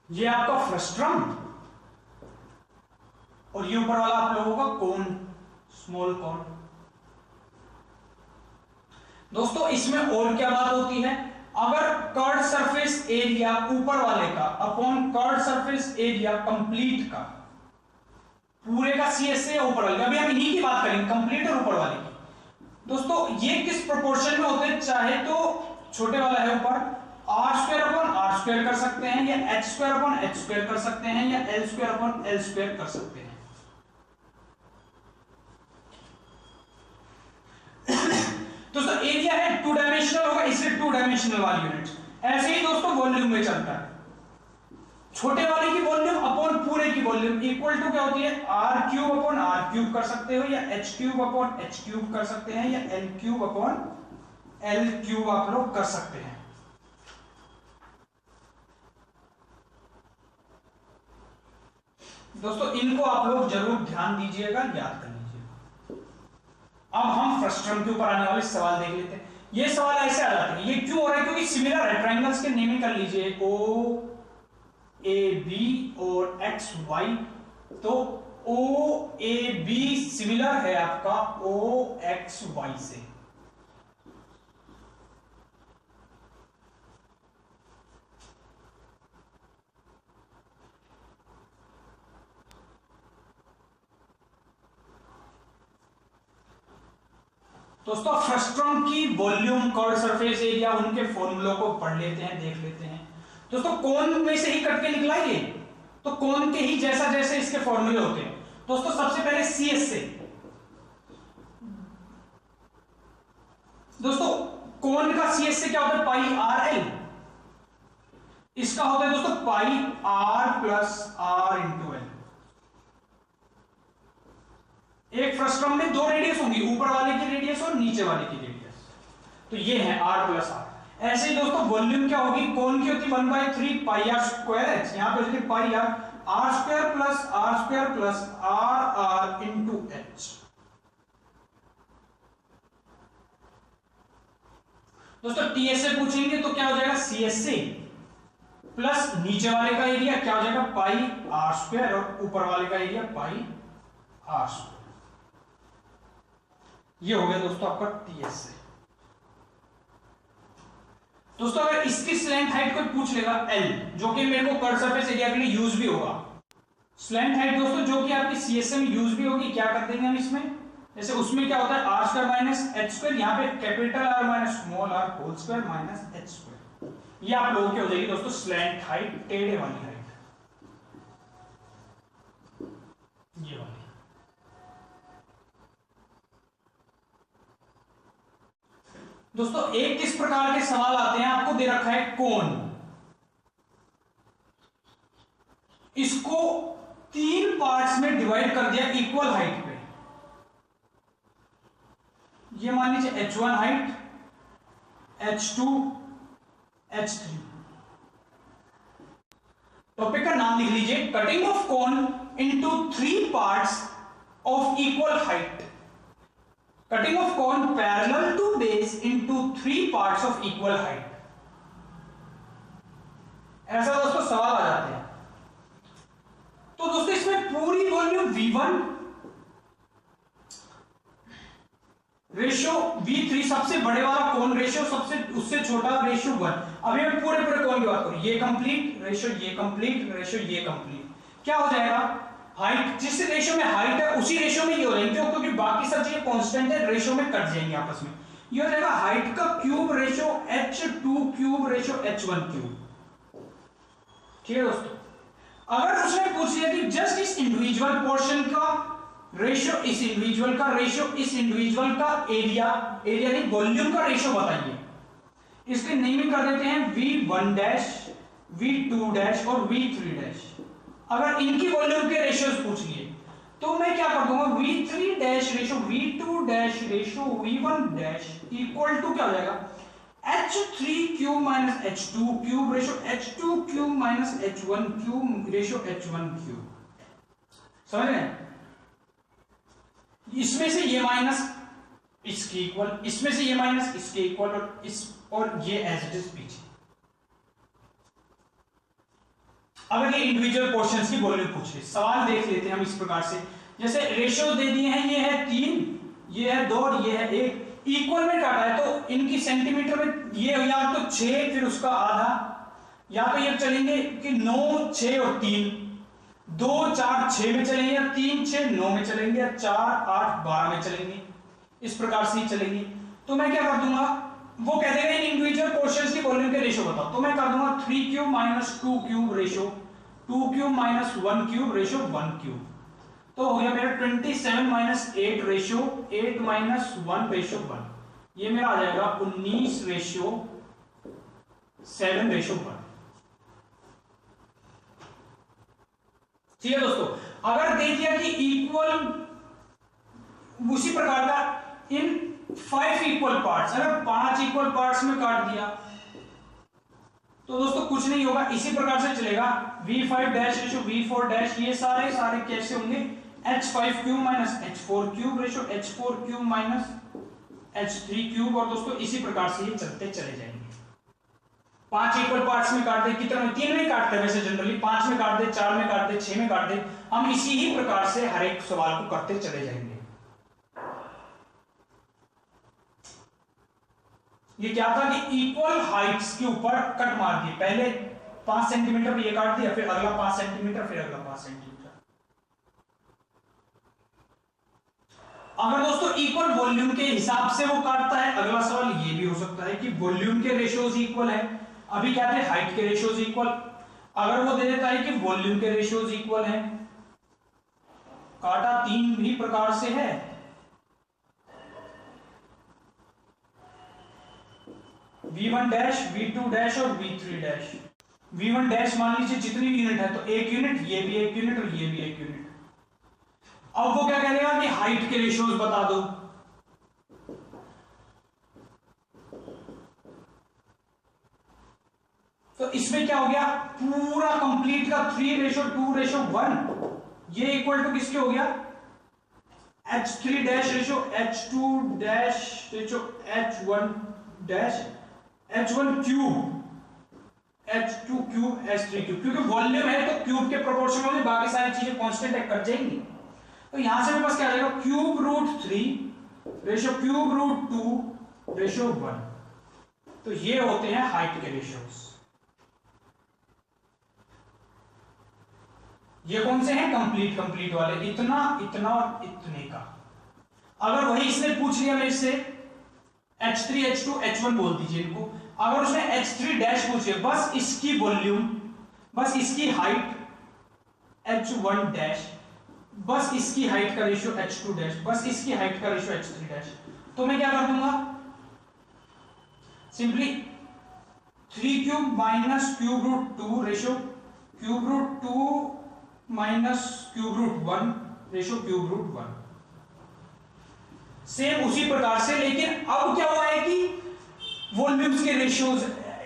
ये आपका फ्रस्ट्रम और ये ऊपर वाला आप लोगों का कोन, स्मॉल कोन। दोस्तों इसमें और क्या बात होती है, अगर कर्ड सरफेस एरिया ऊपर वाले का upon curved surface area complete का, पूरे का सीएस से ऊपर वाले का, अभी हम इन्हीं की बात करेंगे कंप्लीट और ऊपर वाले की। दोस्तों ये किस प्रोपोर्शन में होते हैं, चाहे तो छोटे वाला है ऊपर R square upon R square कर सकते हैं, या H square upon H square कर सकते हैं, या L square upon L square कर सकते हैं। दोस्तों एरिया है टू डायमेंशनल होगा, इसलिए टू डायमेंशनल वाली यूनिट्स। ऐसे ही दोस्तों वॉल्यूम में चलता है, छोटे वाले की वॉल्यूम अपॉन पूरे की वॉल्यूम इक्वल टू क्या होती है, R cube upon R cube कर सकते हो, या H cube upon H cube कर सकते हैं, या L cube upon L cube आप लोग कर सकते हैं। दोस्तों इनको आप लोग जरूर ध्यान दीजिएगा, याद कर लीजिएगा। अब हम फ्रस्ट्रम के ऊपर आने वाले सवाल देख लेते हैं। ये सवाल ऐसे आ जाते हैं, ये क्यों हो रहा है, क्योंकि सिमिलर है, ट्रायंगल्स के नेमिंग कर लीजिए ओ ए बी और एक्स वाई, तो ओ ए बी सिमिलर है आपका ओ एक्स वाई से। दोस्तों फ्रस्ट्रम की वॉल्यूम, कर्व सरफेस एरिया, उनके फॉर्मूलों को पढ़ लेते हैं, देख लेते हैं। दोस्तों कोन में से ही कट के निकला ये, तो कोन के ही जैसा जैसे इसके फॉर्मूले होते हैं। दोस्तों सबसे पहले सीएस से, दोस्तों कोन का सीएस से क्या होता है, पाई आर एल, इसका होता है दोस्तों pi R plus R into L. एक फ्रस्ट्रम में दो रेडियस होंगी, ऊपर वाले की रेडियस और नीचे वाले की रेडियस, तो ये है आर प्लस आर। ऐसे ही दोस्तों वॉल्यूम क्या होगी, कोन की होती 1/3 पाई आर स्क्वायर एच, यहां पे होती है pi R square plus R R into H. दोस्तों टीएस से पूछेंगे तो क्या हो जाएगा, सीएस से प्लस नीचे वाले का एरिया क्या हो जाएगा, पाई आर स्क्वायर, और ऊपर वाले का एरिया पाई आर स्क्वायर। ये हो गया दोस्तों आपका टीएस से। दोस्तों अगर इसकी स्लैंट हाइट कोई पूछ लेगा एल, जो कि मेरे को कर्व सरफेस एरिया के लिए यूज भी होगा, स्लैंट हाइट दोस्तों जो कि आपकी सीएसए में यूज भी होगी, क्या कर देंगे हम इसमें, जैसे उसमें क्या होता है R square minus H square, यहाँ पे capital R minus small R whole square minus H square. ये आप लोगों की हो जाएगी दोस्तों स्लैंट हाइट, टेढ़े वाली हाइट, ये वाली। दोस्तों एक किस प्रकार के सवाल आते हैं, आपको दे रखा है कोन, इसको 3 पार्ट्स में डिवाइड कर दिया इक्वल हाइट पे। ये मान लीजिए H1 height, H2, H3। Topic का नाम लिख लीजिए, cutting of cone into 3 parts of equal height. Cutting of cone parallel to base into 3 parts of equal height. ऐसा दोस्तों सवाल आ जाते हैं। तो दोस्तों इसमें पूरी वॉल्यूम V1 रेशियो V3, सबसे बड़े वाला कोन रेशियो, सबसे उससे छोटा रेशियो 1। अभी मैं पूरे कोन की बात करूं, ये कंप्लीट रेशियो, ये कंप्लीट रेशियो, ये कंप्लीट, क्या हो जाएगा, हाइट जिस रेशियो में हाइट है उसी रेशियो में ये हो जाएंगे, क्योंकि बाकी सब चीजें कांस्टेंट है, रेशियो में कट जाएंगे आपस में। ये हो जाएगा हाइट का cube ratio H2 cube ratio H1 cube. ठीक है दोस्तों, अगर उसने पूछ लिया कि जस्ट इस इंडिविजुअल पोर्शन का रेशियो, इस इंडिविजुअल का रेशियो, इस इंडिविजुअल का एरिया नहीं वॉल्यूम का रेशियो बताइए, इसके नेमिंग कर देते हैं V1 डैश, V2 डैश और V3 डैश। अगर इनकी वॉल्यूम के रेशियोज पूछ लिए तो मैं क्या कर दूंगा, V3 dash ratio V2 dash ratio V1 dash equal to क्या हो जाएगा, H3 cube minus H2 cube ratio H2 cube minus H1 cube ratio H1 cube. समझ रहे हैं, इसमें से ये माइनस इसके इक्वल, इसमें से ये माइनस इसके इक्वल, और ये एज इट इज पीछे। अगर ये इंडिविजुअल पोर्शंस की वॉल्यूम पूछे, सवाल देख लेते हैं हम इस प्रकार से। जैसे रेशियो दे दिए हैं, ये है 3, ये है 2 और ये है 1, इक्वल में काटा है तो इनकी सेंटीमीटर में ये या तो 6 फिर उसका आधा, या तो ये चलेंगे कि 9 6 और 3, 2 4 6 में चलेंगे, या 3 6 9 में चलेंगे, या 4 8 12 में चलेंगे, इस प्रकार से ही चलेंगे। तो मैं क्या कर दूंगा, वो कह देगा इन इंडिविजुअल पोर्शंस की वॉल्यूम के रेशियो बताओ, तो मैं कर दूंगा 3 cube minus 2 cube ratio 2 cube minus 1 cube ratio 1 cube. तो हो गया मेरा 27 माइनस 8 रेशियो 8 माइनस 1 रेशियो 1, ये मेरा आ जाएगा 19 रेशियो 7 रेशियो 1। ठीक है दोस्तों, अगर दे दिया कि इक्वल, उसी प्रकार का इन 5 इक्वल पार्ट्स, अगर 5 इक्वल पार्ट्स में काट दिया तो दोस्तों कुछ नहीं होगा, इसी प्रकार से चलेगा V5 dash ratio V4 dash, ये सारे कैसे होंगे, H5 cube minus H4 cube ratio H4 cube minus H3 cube, और दोस्तों इसी प्रकार से ये चलते चले जाएंगे। 5 इक्वल पार्ट्स में काट दे, कितने 3 में काटते हैं वैसे जनरली, 5 में काट दे, 4 में काट दे, 6 में काट दे, हम इसी ही प्रकार से हर एक सवाल को करते चले जाएंगे। ये क्या था कि इक्वल हाइट्स के ऊपर कट मार दिए, पहले 5 सेंटीमीटर ये काट दिया, फिर अगला 5 सेंटीमीटर, फिर अगला 5 सेंटीमीटर। अगर दोस्तों इक्वल वॉल्यूम के हिसाब से वो काटता है, अगला सवाल ये भी हो सकता है कि वॉल्यूम के रेशियोज इक्वल है, अभी क्या थे हाइट के रेशियोज इक्वल, अगर वो दे देता है कि वॉल्यूम के रेशियोज इक्वल है, काटा 3 भी प्रकार से है, V1 डैश, V2 डैश और V3 डैश। V1 डैश मान लीजिए जितनी भी यूनिट है तो 1 यूनिट, ये भी 1 यूनिट और ये भी 1 यूनिट। अब वो क्या करेगा कि हाइट के रेशियोज बता दो, तो इसमें क्या हो गया, पूरा कंप्लीट का 3:2:1, ये इक्वल टू किसके हो गया, H3 dash ratio H2 dash ratio H1 dash H1 cube H2 cube H3 cube, क्योंकि वॉल्यूम है तो क्यूब के प्रोपोर्शन में बाकी सारी चीजें कांस्टेंट है, कट जाएंगी। तो यहां से मेरे पास क्या आ जाएगा, cube root 3 ratio cube root 2 ratio 1। तो ये होते हैं हाइट के रेशियोज। ये कौन से हैं, कंप्लीट वाले, इतना इतना और इतने का। अगर वही इसने पूछ लिया मेरे से H3 H2 H1 बोल दीजिए इनको, अगर उसने H3 डैश पूछ लिया, बस इसकी वॉल्यूम, बस इसकी हाइट H1 डैश, बस इसकी हाइट का रेशियो H2 डैश, बस इसकी हाइट का रेशियो H3 डैश, तो मैं क्या कर दूंगा, simply 3 cube minus cube root 2 ratio cube root 2 minus cube root 1 ratio cube root 1। Same उसी प्रकार से, लेकिन अब क्या हुआ है कि वॉल्यूम्स के रेशियोज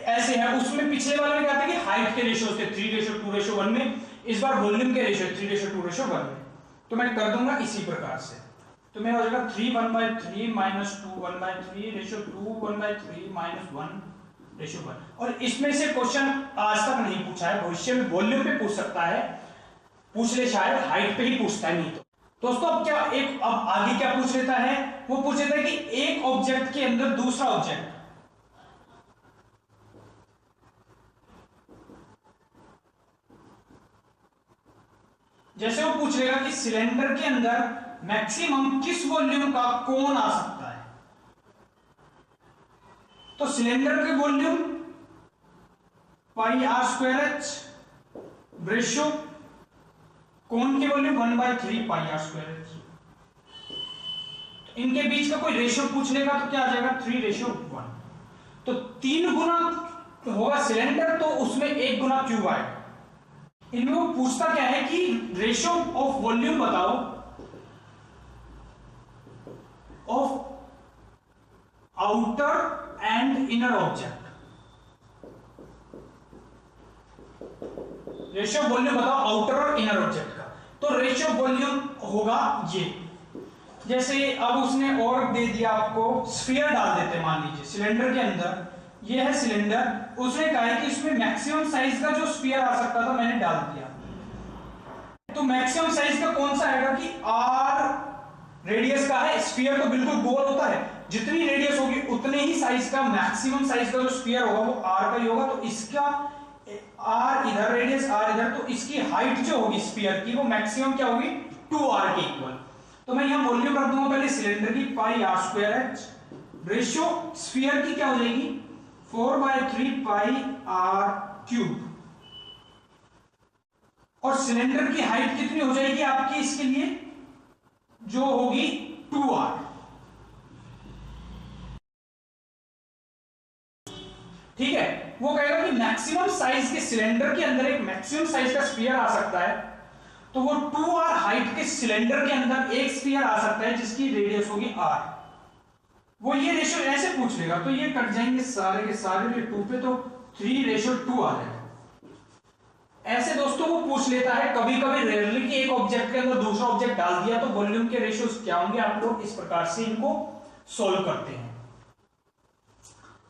ऐसे हैं। उसमें पिछले वाले में क्या था कि हाइट के रेशियोज थे 3:2:1 में, इस बार वॉल्यूम के रेशियो 3:2:1 में। तो मैं कर दूंगा इसी प्रकार से, तो मैं हो जाएगा 3 1/3 माइनस 2 1/3 रेशियो 2 1/3 माइनस 1:1। और इसमें से क्वेश्चन आज तक नहीं पूछा है, भविष्य में वॉल्यूम पे पूछ सकता है, पूछ ले शायद, हाइट पे ही पूछता है नहीं तो। दोस्तों अब आगे क्या पूछ लेता है, वो पूछ लेता है कि एक ऑब्जेक्ट के अंदर दूसरा ऑब्जेक्ट जैसे वो पूछ लेगा कि सिलेंडर के अंदर मैक्सिमम किस वॉल्यूम का कोण आ सकता है। तो सिलेंडर के वॉल्यूम πr²h रेशियो कोण के वॉल्यूम 1/3 πr²h। तो इनके बीच का कोई रेशियो पूछ लेगा तो क्या आ जाएगा 3:1। तो 3 गुना होगा सिलेंडर, तो उसमें 1 गुना क्यूब आएगा। इनमें वो पूछता क्या है कि रेशियो ऑफ वॉल्यूम बताओ of outer and inner object. Ratio volume बताओ आउटर और इनर ऑब्जेक्ट का। तो रेशियो वॉल्यूम होगा ये, जैसे अब उसने और दे दिया आपको, स्फीयर डाल देते, मान लीजिए सिलेंडर के अंदर ये है सिलेंडर, उसने कहा है कि इसमें मैक्सिमम साइज का जो स्फीयर आ सकता था मैंने डाल दिया। तो मैक्सिमम साइज का कौन सा आएगा कि r रेडियस का है, स्फीयर तो बिल्कुल गोल होता है, जितनी रेडियस होगी उतने ही साइज का मैक्सिमम साइज का जो स्फीयर होगा वो r का ही होगा। तो इसका r इधर रेडियस r इधर, तो इसकी हाइट जो होगी स्फीयर की वो मैक्सिमम क्या होगी 2r के इक्वल। तो मैं यहां वॉल्यूम रख दूंगा पहले सिलेंडर की πr²h रेशियो स्फीयर की क्या हो जाएगी 4/3 πr³ और सिलेंडर की हाइट कितनी हो जाएगी आपकी इसके लिए, जो होगी 2r। ठीक है, वो कहेगा कि मैक्सिमम साइज के सिलेंडर के अंदर एक मैक्सिमम साइज का स्फीयर आ सकता है, तो वो 2r हाइट के सिलेंडर के अंदर एक स्फीयर आ सकता है जिसकी रेडियस होगी r। वो ये रेशियो ऐसे पूछ लेगा, तो ये कट जाएंगे सारे के सारे, ये 2 पे तो 3:2 आ जाएगा। ऐसे दोस्तों वो पूछ लेता है कभी कभी रेयरली कि एक ऑब्जेक्ट के अंदर दूसरा ऑब्जेक्ट डाल दिया तो वॉल्यूम के रेशियोज क्या होंगे। आप लोग इस प्रकार से इनको सॉल्व करते हैं।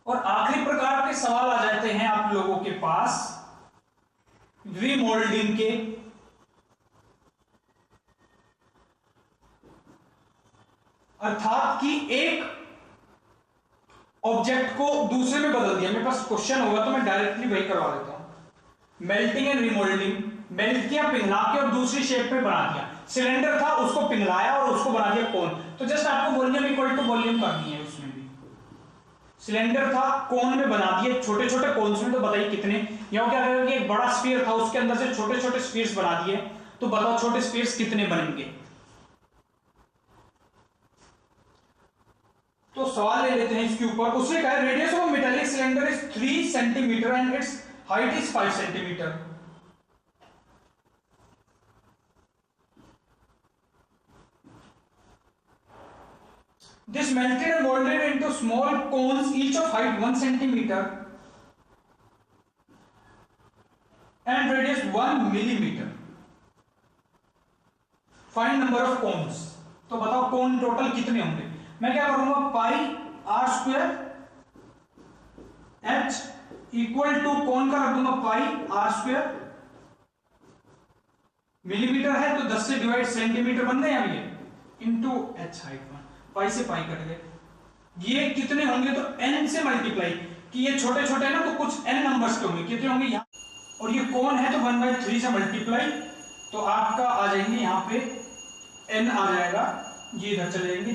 और आखिरी प्रकार के सवाल आ जाते हैं आप लोगों के पास रीमोल्डिंग के। अर्थात कि एक ऑब्जेक्ट को दूसरे में बदल दिया, मेरे पास क्वेश्चन होगा तो मैं डायरेक्टली वही करवा देता हूं। मेल्टिंग एंड रिमोल्डिंग, मेल्ट किया पिघला के और दूसरी शेप में बना दिया। सिलेंडर था उसको पिघलाया और उसको बना दिया कोन। तो जस्ट आपको वॉल्यूम इक्वल टू वॉल्यूम करनी है। उसमें भी सिलेंडर था कोन में बना दिए, छोटे छोटे कोन्स में, तो बताइए कितने। यहाँ क्या करेंगे, एक बड़ा स्फीयर था उसके अंदर से छोटे छोटे स्फीयर्स बना दिए, तो बताओ छोटे स्फीयर्स कितने बनेंगे। तो सवाल ले लेते हैं इसके ऊपर। उसने कहा radius of metallic cylinder is 3 centimetre and it's height is 5 centimetre. This melted and molded into small cones, each of height 1 centimeter and radius 1 millimeter. Find number of cones. तो बताओ कोन टोटल कितने होंगे। मैं क्या करूंगा, पाई r² h इक्वल टू कोन का रख दूंगा पाई r²। मिलीमीटर है तो 10 से डिवाइड सेंटीमीटर बन गए ये, इंटू h हाइट 1, पाई से पाई कट गए। ये कितने होंगे तो n से मल्टीप्लाई, कि ये छोटे छोटे है ना तो कुछ n नंबर्स के होंगे, कितने होंगे यहाँ, और ये कोन है तो 1/3 से मल्टीप्लाई, तो आपका आ जाएंगे यहाँ पे n आ जाएगा, ये इधर चले जाएंगे,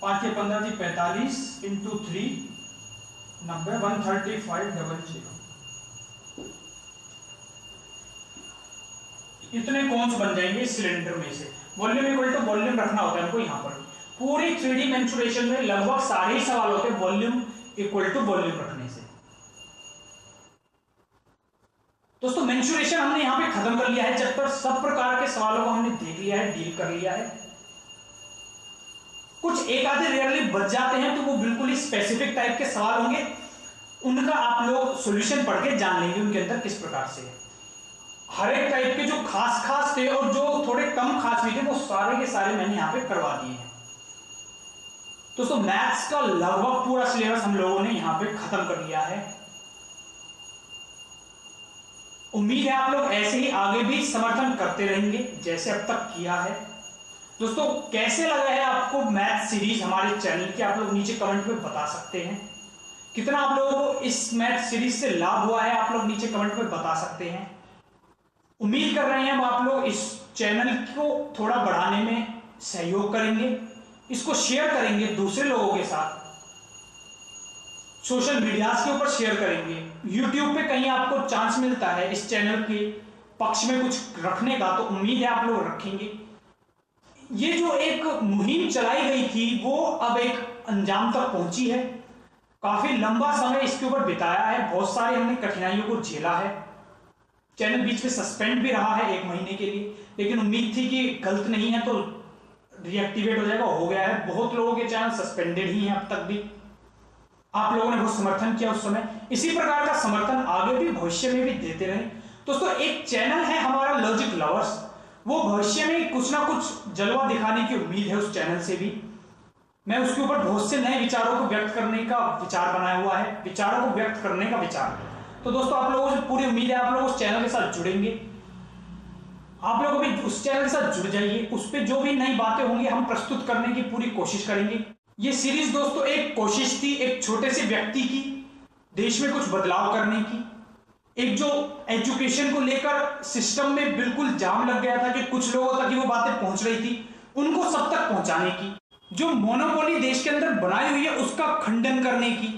5 के 15 जी 45 इंटू 3 90 13500। इतने कोन्स बन जाएंगे सिलेंडर में से। वॉल्यूम इक्वल टू वॉल्यूम रखना होता है हमको यहाँ पर। पूरी 3D मेंसुरेशन में लगभग सारे ही सवाल होते हैं वॉल्यूम इक्वल टू वॉल्यूम रखने से। दोस्तों मेंसुरेशन हमने यहां पे खत्म कर लिया है, जब पर सब प्रकार के सवालों को हमने देख लिया है, डील कर लिया है। कुछ एक आधे रेयरली बच जाते हैं तो वो बिल्कुल ही स्पेसिफिक टाइप के सवाल होंगे, उनका आप लोग सॉल्यूशन पढ़ के जान लेंगे उनके अंदर किस प्रकार से है। हर एक टाइप के जो खास खास थे और जो थोड़े कम खास भी थे वो सारे के सारे मैंने यहां पे करवा दिए हैं। दोस्तों मैथ्स का लगभग पूरा सिलेबस हम लोगों ने यहां पे खत्म कर लिया है। उम्मीद है आप लोग ऐसे ही आगे भी समर्थन करते रहेंगे जैसे अब तक किया है। दोस्तों कैसे लगा है आपको मैथ सीरीज हमारे चैनल की, आप लोग नीचे कमेंट में बता सकते हैं। कितना आप लोगों को इस मैथ सीरीज से लाभ हुआ है आप लोग नीचे कमेंट में बता सकते हैं। उम्मीद कर रहे हैं हम आप लोग इस चैनल को थोड़ा बढ़ाने में सहयोग करेंगे, इसको शेयर करेंगे दूसरे लोगों के साथ, सोशल मीडिया के ऊपर शेयर करेंगे। यूट्यूब पे कहीं आपको चांस मिलता है इस चैनल के पक्ष में कुछ रखने का तो उम्मीद है आप लोग रखेंगे। ये जो एक मुहिम चलाई गई थी वो अब एक अंजाम तक पहुंची है। काफी लंबा समय इसके ऊपर बिताया है, बहुत सारे हमने कठिनाइयों को झेला है। चैनल बीच में सस्पेंड भी रहा है 1 महीने के लिए, लेकिन उम्मीद थी कि गलत नहीं है तो रीएक्टिवेट हो जाएगा, हो गया है। बहुत लोगों के चैनल सस्पेंडेड ही हैं अब तक भी। आप लोगों ने बहुत समर्थन किया उस समय, इसी प्रकार का समर्थन आगे भी भविष्य में भी देते रहे। दोस्तों एक चैनल है हमारा लॉजिक लवर्स, वो भविष्य में कुछ ना कुछ जलवा दिखाने की उम्मीद है उस चैनल से भी। मैं उसके ऊपर बहुत से नए विचारों को व्यक्त करने का विचार बनाया हुआ है, विचारों को व्यक्त करने का विचार। तो दोस्तों आप लोगों से पूरी उम्मीद है आप लोग उस चैनल के साथ जुड़ेंगे, आप लोग भी उस चैनल के साथ जुड़ जाइए। उस पर जो भी नई बातें होंगी हम प्रस्तुत करने की पूरी कोशिश करेंगे। ये सीरीज दोस्तों एक कोशिश थी एक छोटे से व्यक्ति की देश में कुछ बदलाव करने की, एक जो एजुकेशन को लेकर सिस्टम में बिल्कुल जाम लग गया था कि कुछ लोगों तक ही वो बातें पहुंच रही थी, उनको सब तक पहुंचाने की, जो मोनोपोली देश के अंदर बनाई हुई है उसका खंडन करने की,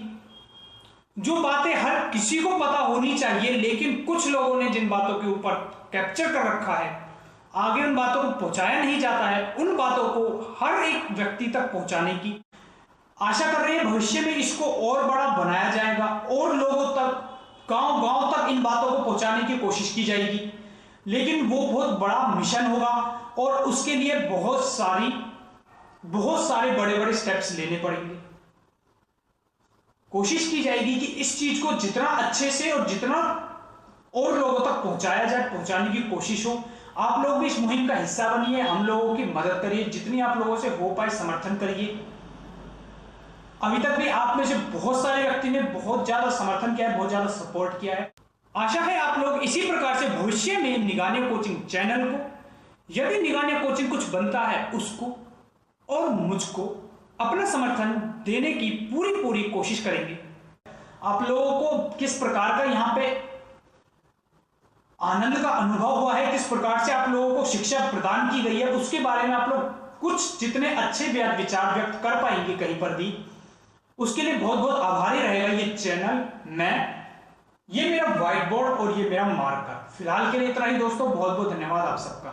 जो बातें हर किसी को पता होनी चाहिए लेकिन कुछ लोगों ने जिन बातों के ऊपर कैप्चर कर रखा है, आगे उन बातों को पहुंचाया नहीं जाता है, उन बातों को हर एक व्यक्ति तक पहुंचाने की आशा कर रहे हैं। भविष्य में इसको और बड़ा बनाया जाएगा और लोगों तक, गांव गांव तक इन बातों को पहुंचाने की कोशिश की जाएगी, लेकिन वो बहुत बड़ा मिशन होगा और उसके लिए बहुत सारे बड़े बड़े स्टेप्स लेने पड़ेंगे। कोशिश की जाएगी कि इस चीज को जितना अच्छे से और जितना और लोगों तक पहुंचाया जाए, पहुंचाने की कोशिश हो। आप लोग भी इस मुहिम का हिस्सा बनिए, हम लोगों की मदद करिए, जितनी आप लोगों से हो पाए समर्थन करिए। अभी तक भी आप में से बहुत सारे व्यक्ति ने बहुत ज्यादा समर्थन किया है, बहुत ज्यादा सपोर्ट किया है। आशा है आप लोग इसी प्रकार से भविष्य में निगानिया कोचिंग चैनल को, यदि निगानिया कोचिंग कुछ बनता है उसको और मुझको अपना समर्थन देने की पूरी कोशिश करेंगे। आप लोगों को किस प्रकार का यहाँ पे आनंद का अनुभव हुआ है, किस प्रकार से आप लोगों को शिक्षा प्रदान की गई है, उसके बारे में आप लोग कुछ जितने अच्छे विचार व्यक्त कर पाएंगे कहीं पर भी, उसके लिए बहुत बहुत आभारी रहेगा ये चैनल। ये मेरा व्हाइट बोर्ड और ये मेरा मार्कर। फिलहाल के लिए इतना ही दोस्तों, बहुत बहुत धन्यवाद आप सबका।